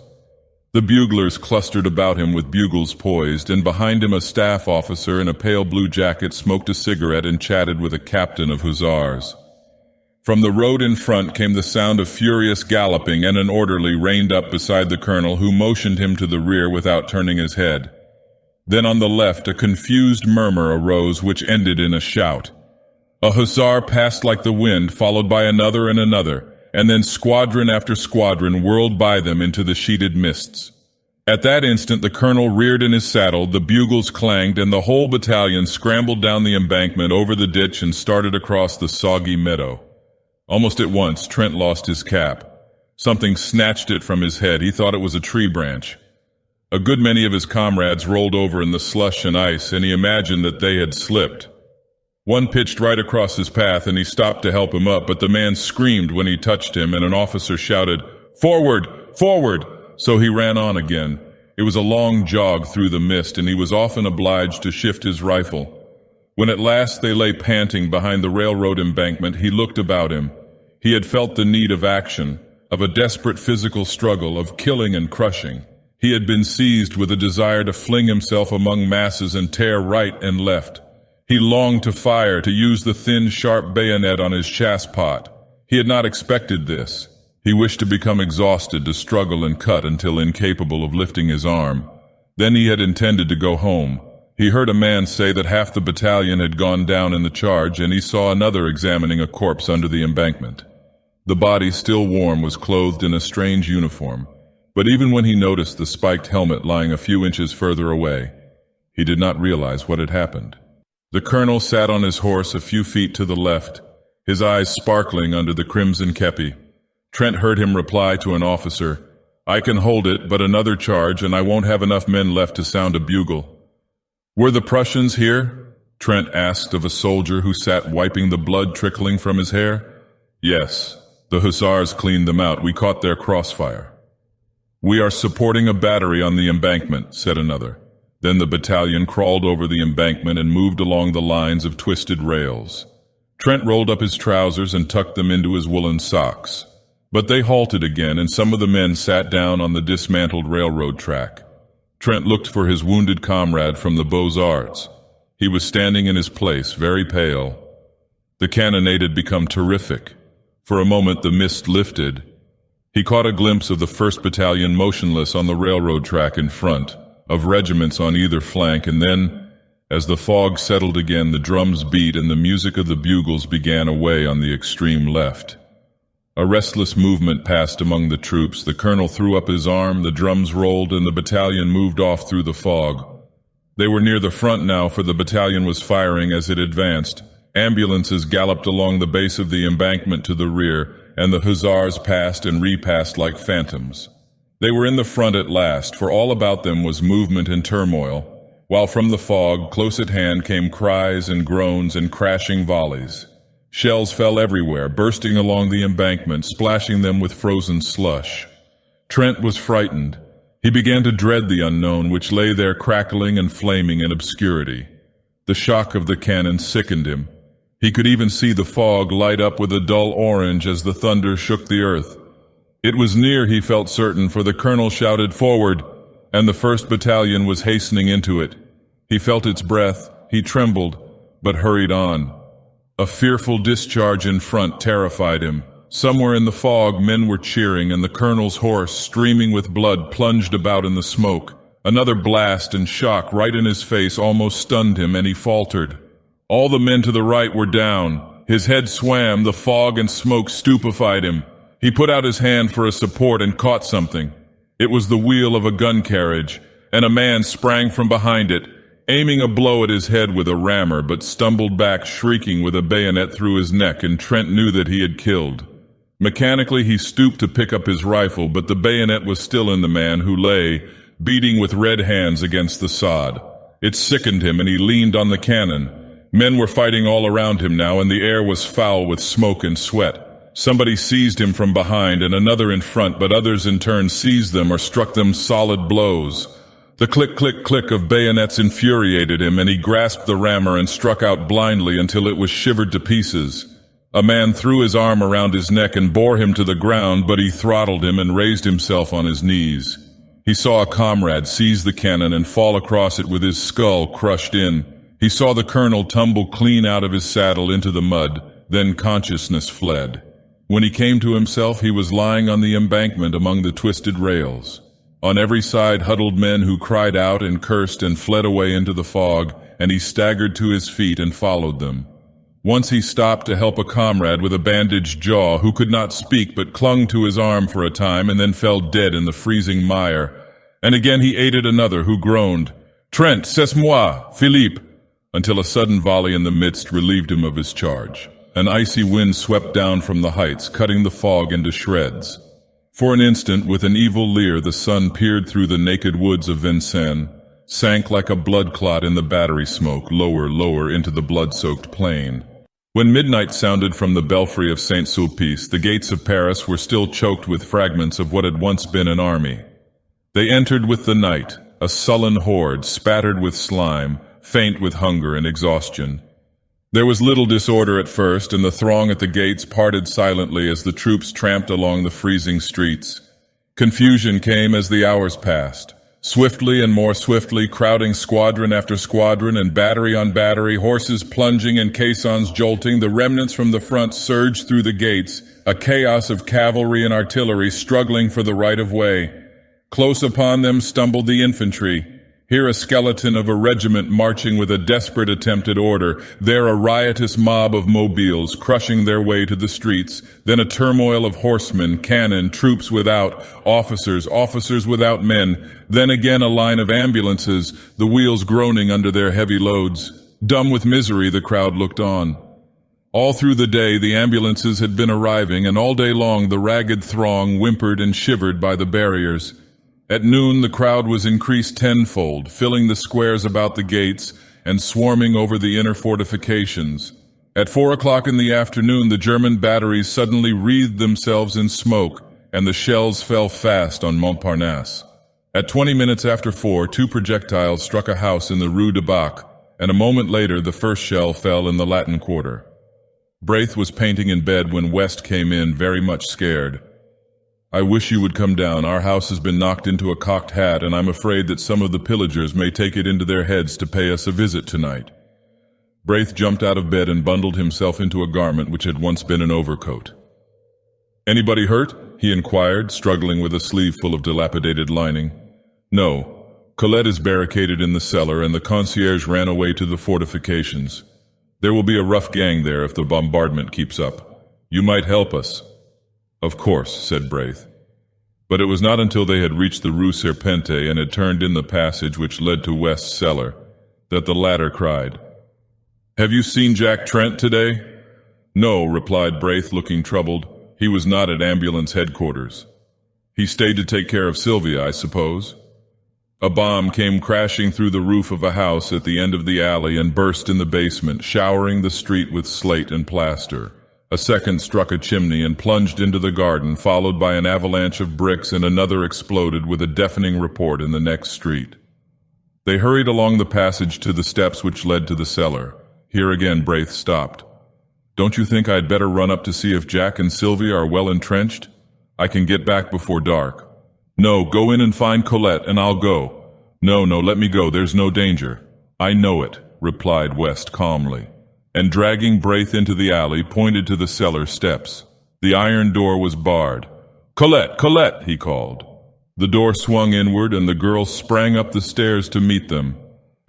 The buglers clustered about him with bugles poised, and behind him a staff officer in a pale blue jacket smoked a cigarette and chatted with a captain of hussars. From the road in front came the sound of furious galloping, and an orderly reined up beside the colonel, who motioned him to the rear without turning his head. Then on the left a confused murmur arose which ended in a shout. A hussar passed like the wind, followed by another and another, and then squadron after squadron whirled by them into the sheeted mists. At that instant the colonel reared in his saddle, the bugles clanged, and the whole battalion scrambled down the embankment over the ditch and started across the soggy meadow. Almost at once, Trent lost his cap. Something snatched it from his head. He thought it was a tree branch. A good many of his comrades rolled over in the slush and ice, and he imagined that they had slipped. One pitched right across his path, and he stopped to help him up, but the man screamed when he touched him, and an officer shouted, "Forward! Forward!" So he ran on again. It was a long jog through the mist, and he was often obliged to shift his rifle. When at last they lay panting behind the railroad embankment, he looked about him. He had felt the need of action, of a desperate physical struggle, of killing and crushing. He had been seized with a desire to fling himself among masses and tear right and left. He longed to fire, to use the thin, sharp bayonet on his chasspot. He had not expected this. He wished to become exhausted, to struggle and cut until incapable of lifting his arm. Then he had intended to go home. He heard a man say that half the battalion had gone down in the charge, and he saw another examining a corpse under the embankment. The body, still warm, was clothed in a strange uniform, but even when he noticed the spiked helmet lying a few inches further away, he did not realize what had happened. The colonel sat on his horse a few feet to the left, his eyes sparkling under the crimson kepi. Trent heard him reply to an officer, "I can hold it, but another charge, and I won't have enough men left to sound a bugle." "Were the Prussians here?" Trent asked of a soldier who sat wiping the blood trickling from his hair. "Yes. The hussars cleaned them out. We caught their crossfire." "We are supporting a battery on the embankment," said another. Then the battalion crawled over the embankment and moved along the lines of twisted rails. Trent rolled up his trousers and tucked them into his woolen socks. But they halted again, and some of the men sat down on the dismantled railroad track. Trent looked for his wounded comrade from the Beaux-Arts. He was standing in his place, very pale. The cannonade had become terrific. For a moment the mist lifted. He caught a glimpse of the 1st Battalion motionless on the railroad track in front, of regiments on either flank, and then, as the fog settled again, the drums beat and the music of the bugles began away on the extreme left. A restless movement passed among the troops. The colonel threw up his arm, the drums rolled, and the battalion moved off through the fog. They were near the front now, for the battalion was firing as it advanced. Ambulances galloped along the base of the embankment to the rear, and the hussars passed and repassed like phantoms. They were in the front at last, for all about them was movement and turmoil, while from the fog, close at hand, came cries and groans and crashing volleys. Shells fell everywhere, bursting along the embankment, splashing them with frozen slush. Trent was frightened. He began to dread the unknown, which lay there crackling and flaming in obscurity. The shock of the cannon sickened him. He could even see the fog light up with a dull orange as the thunder shook the earth. It was near, he felt certain, for the colonel shouted, "Forward!" and the 1st Battalion was hastening into it. He felt its breath. He trembled, but hurried on. A fearful discharge in front terrified him. Somewhere in the fog, men were cheering, and the colonel's horse, streaming with blood, plunged about in the smoke. Another blast and shock right in his face almost stunned him, and he faltered. All the men to the right were down. His head swam, the fog and smoke stupefied him. He put out his hand for a support and caught something. It was the wheel of a gun carriage, and a man sprang from behind it, aiming a blow at his head with a rammer, but stumbled back shrieking with a bayonet through his neck, and Trent knew that he had killed. Mechanically he stooped to pick up his rifle, but the bayonet was still in the man, who lay, beating with red hands against the sod. It sickened him, and he leaned on the cannon. Men were fighting all around him now, and the air was foul with smoke and sweat. Somebody seized him from behind, and another in front, but others in turn seized them or struck them solid blows. The click, click, click of bayonets infuriated him, and he grasped the rammer and struck out blindly until it was shivered to pieces. A man threw his arm around his neck and bore him to the ground, but he throttled him and raised himself on his knees. He saw a comrade seize the cannon and fall across it with his skull crushed in. He saw the colonel tumble clean out of his saddle into the mud, then consciousness fled. When he came to himself, he was lying on the embankment among the twisted rails. On every side huddled men who cried out and cursed and fled away into the fog, and he staggered to his feet and followed them. Once he stopped to help a comrade with a bandaged jaw who could not speak but clung to his arm for a time and then fell dead in the freezing mire. And again he aided another who groaned, "Trent, c'est moi, Philippe," until a sudden volley in the midst relieved him of his charge. An icy wind swept down from the heights, cutting the fog into shreds. For an instant, with an evil leer, the sun peered through the naked woods of Vincennes, sank like a blood clot in the battery smoke, lower into the blood-soaked plain. When midnight sounded from the belfry of Saint-Sulpice, the gates of Paris were still choked with fragments of what had once been an army. They entered with the night, a sullen horde, spattered with slime, faint with hunger and exhaustion. There was little disorder at first, and the throng at the gates parted silently as the troops tramped along the freezing streets. Confusion came as the hours passed. Swiftly and more swiftly, crowding squadron after squadron and battery on battery, horses plunging and caissons jolting, the remnants from the front surged through the gates, a chaos of cavalry and artillery struggling for the right of way. Close upon them stumbled the infantry. Here a skeleton of a regiment marching with a desperate attempt at order, there a riotous mob of mobiles crushing their way to the streets, then a turmoil of horsemen, cannon, troops without, officers without men, then again a line of ambulances, the wheels groaning under their heavy loads. Dumb with misery, the crowd looked on. All through the day the ambulances had been arriving, and all day long the ragged throng whimpered and shivered by the barriers. At noon the crowd was increased tenfold, filling the squares about the gates and swarming over the inner fortifications. At 4 o'clock in the afternoon the German batteries suddenly wreathed themselves in smoke, and the shells fell fast on Montparnasse. At 20 minutes after 4, 2 projectiles struck a house in the Rue de Bac, and a moment later the first shell fell in the Latin Quarter. Braith was painting in bed when West came in, very much scared. "I wish you would come down. Our house has been knocked into a cocked hat, and I'm afraid that some of the pillagers may take it into their heads to pay us a visit tonight." Braith jumped out of bed and bundled himself into a garment which had once been an overcoat. "Anybody hurt?" he inquired, struggling with a sleeve full of dilapidated lining. "No. Colette is barricaded in the cellar, and the concierge ran away to the fortifications. There will be a rough gang there if the bombardment keeps up. You might help us." "Of course," said Braith. But it was not until they had reached the Rue Serpente and had turned in the passage which led to West's cellar that the latter cried, "Have you seen Jack Trent today?" "No," replied Braith, looking troubled. "He was not at ambulance headquarters." "He stayed to take care of Sylvia, I suppose?" A bomb came crashing through the roof of a house at the end of the alley and burst in the basement, showering the street with slate and plaster. A second struck a chimney and plunged into the garden, followed by an avalanche of bricks, and another exploded with a deafening report in the next street. They hurried along the passage to the steps which led to the cellar. Here again Braith stopped. "Don't you think I'd better run up to see if Jack and Sylvia are well entrenched? I can get back before dark." "No, go in and find Colette, and I'll go." No, let me go. There's no danger." "I know it," replied West calmly, and dragging Braith into the alley, pointed to the cellar steps. The iron door was barred. "Colette, Colette," he called. The door swung inward, and the girl sprang up the stairs to meet them.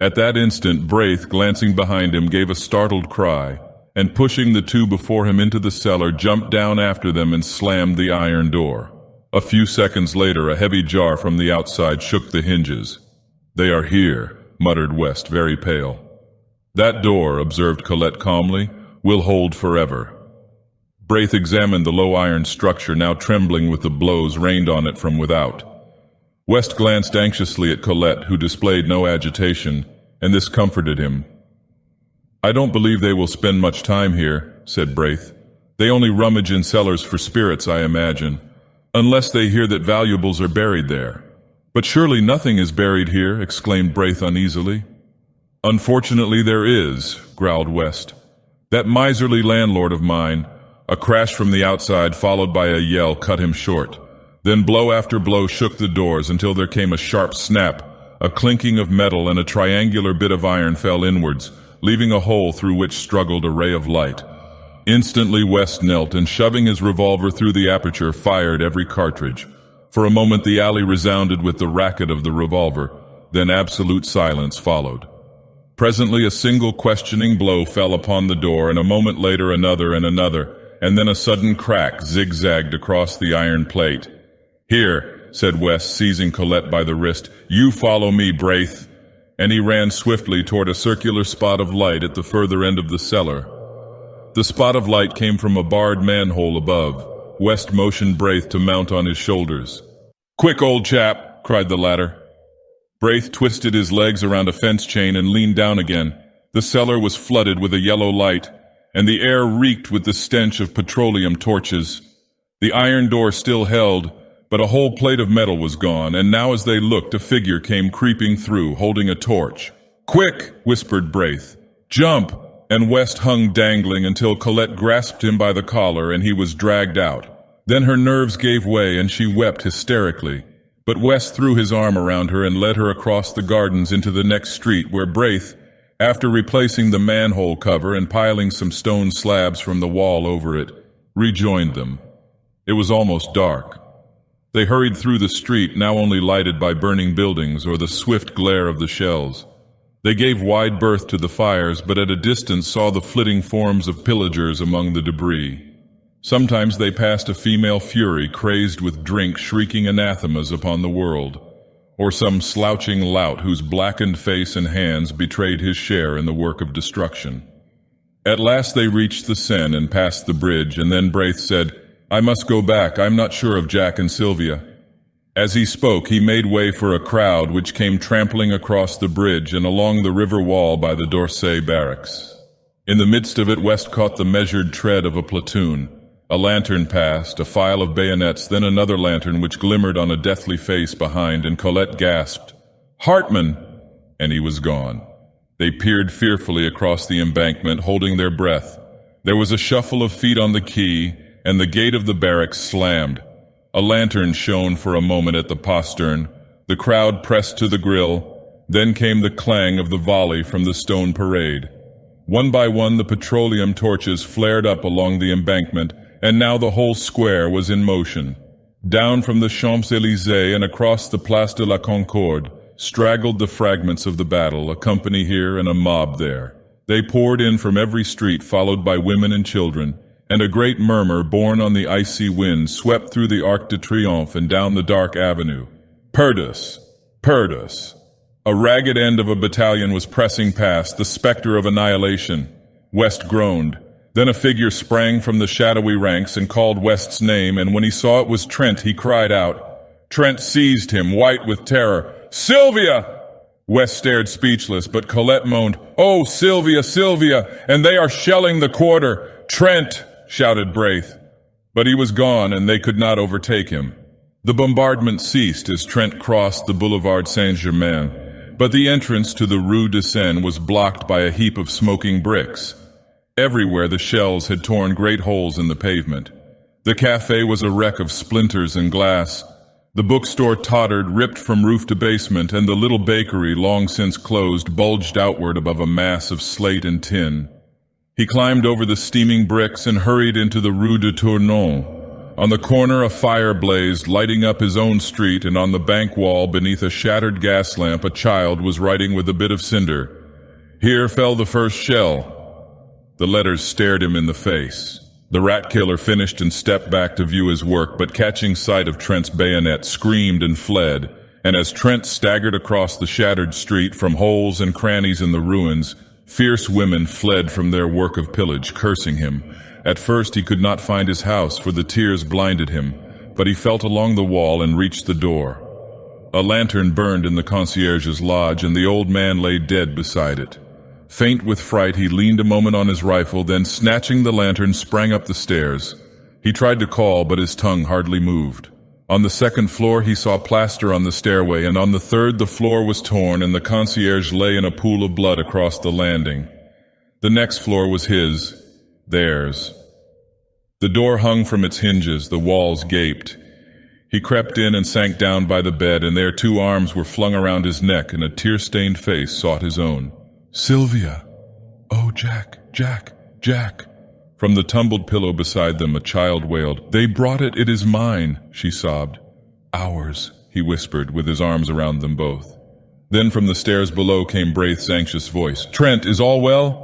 At that instant, Braith, glancing behind him, gave a startled cry, and pushing the two before him into the cellar, jumped down after them and slammed the iron door. A few seconds later, a heavy jar from the outside shook the hinges. "They are here," muttered West, very pale. "That door," observed Colette calmly, "will hold forever." Braith examined the low iron structure, now trembling with the blows rained on it from without. West glanced anxiously at Colette, who displayed no agitation, and this comforted him. "I don't believe they will spend much time here," said Braith. "They only rummage in cellars for spirits, I imagine, unless they hear that valuables are buried there." "But surely nothing is buried here," exclaimed Braith uneasily. "Unfortunately there is," growled West. "That miserly landlord of mine." A crash from the outside, followed by a yell, cut him short. Then blow after blow shook the doors until there came a sharp snap, a clinking of metal, and a triangular bit of iron fell inwards, leaving a hole through which struggled a ray of light. Instantly West knelt, and shoving his revolver through the aperture, fired every cartridge. For a moment the alley resounded with the racket of the revolver, then absolute silence followed. Presently a single questioning blow fell upon the door, and a moment later another and another, and then a sudden crack zigzagged across the iron plate. "Here," said West, seizing Colette by the wrist, "you follow me, Braith." And he ran swiftly toward a circular spot of light at the further end of the cellar. The spot of light came from a barred manhole above. West motioned Braith to mount on his shoulders. "Quick, old chap," cried the latter. Braith twisted his legs around a fence chain and leaned down again. The cellar was flooded with a yellow light, and the air reeked with the stench of petroleum torches. The iron door still held, but a whole plate of metal was gone, and now as they looked, a figure came creeping through, holding a torch. "Quick!" whispered Braith. "Jump!" And West hung dangling until Colette grasped him by the collar and he was dragged out. Then her nerves gave way and she wept hysterically. But West threw his arm around her and led her across the gardens into the next street, where Braith, after replacing the manhole cover and piling some stone slabs from the wall over it, rejoined them. It was almost dark. They hurried through the street, now only lighted by burning buildings or the swift glare of the shells. They gave wide berth to the fires, but at a distance saw the flitting forms of pillagers among the debris. Sometimes they passed a female fury crazed with drink shrieking anathemas upon the world, or some slouching lout whose blackened face and hands betrayed his share in the work of destruction. At last they reached the Seine and passed the bridge, and then Braith said, "I must go back. I'm not sure of Jack and Sylvia." As he spoke, he made way for a crowd which came trampling across the bridge and along the river wall by the d'Orsay barracks. In the midst of it, West caught the measured tread of a platoon. A lantern passed, a file of bayonets, then another lantern which glimmered on a deathly face behind, and Colette gasped, "Hartman!" And he was gone. They peered fearfully across the embankment, holding their breath. There was a shuffle of feet on the quay, and the gate of the barracks slammed. A lantern shone for a moment at the postern. The crowd pressed to the grill. Then came the clang of the volley from the stone parade. One by one the petroleum torches flared up along the embankment, and now the whole square was in motion. Down from the Champs-Élysées and across the Place de la Concorde straggled the fragments of the battle, a company here and a mob there. They poured in from every street, followed by women and children, and a great murmur borne on the icy wind swept through the Arc de Triomphe and down the dark avenue. Perdus! Perdus! A ragged end of a battalion was pressing past, the specter of annihilation. West groaned. Then a figure sprang from the shadowy ranks and called West's name, and when he saw it was Trent, he cried out. Trent seized him, white with terror. "Sylvia!" West stared speechless, but Colette moaned, "Oh, Sylvia, Sylvia, and they are shelling the quarter! Trent!" shouted Braith. But he was gone, and they could not overtake him. The bombardment ceased as Trent crossed the Boulevard Saint-Germain, but the entrance to the Rue de Seine was blocked by a heap of smoking bricks. Everywhere the shells had torn great holes in the pavement. The café was a wreck of splinters and glass. The bookstore tottered, ripped from roof to basement, and the little bakery, long since closed, bulged outward above a mass of slate and tin. He climbed over the steaming bricks and hurried into the Rue de Tournon. On the corner a fire blazed, lighting up his own street, and on the bank wall beneath a shattered gas lamp a child was writing with a bit of cinder. "Here fell the first shell." The letters stared him in the face. The rat killer finished and stepped back to view his work, but catching sight of Trent's bayonet, screamed and fled, and as Trent staggered across the shattered street from holes and crannies in the ruins, fierce women fled from their work of pillage, cursing him. At first he could not find his house, for the tears blinded him, but he felt along the wall and reached the door. A lantern burned in the concierge's lodge, and the old man lay dead beside it. Faint with fright, he leaned a moment on his rifle, then snatching the lantern, sprang up the stairs. He tried to call, but his tongue hardly moved. On the second floor he saw plaster on the stairway, and on the third the floor was torn and the concierge lay in a pool of blood across the landing. The next floor was his, theirs. The door hung from its hinges, the walls gaped. He crept in and sank down by the bed, and there 2 arms were flung around his neck, and a tear-stained face sought his own. "Sylvia! Oh, Jack, Jack, Jack!" From the tumbled pillow beside them, a child wailed. "They brought it, it is mine," she sobbed. "Ours," he whispered, with his arms around them both. Then from the stairs below came Braith's anxious voice. "Trent, is all well?"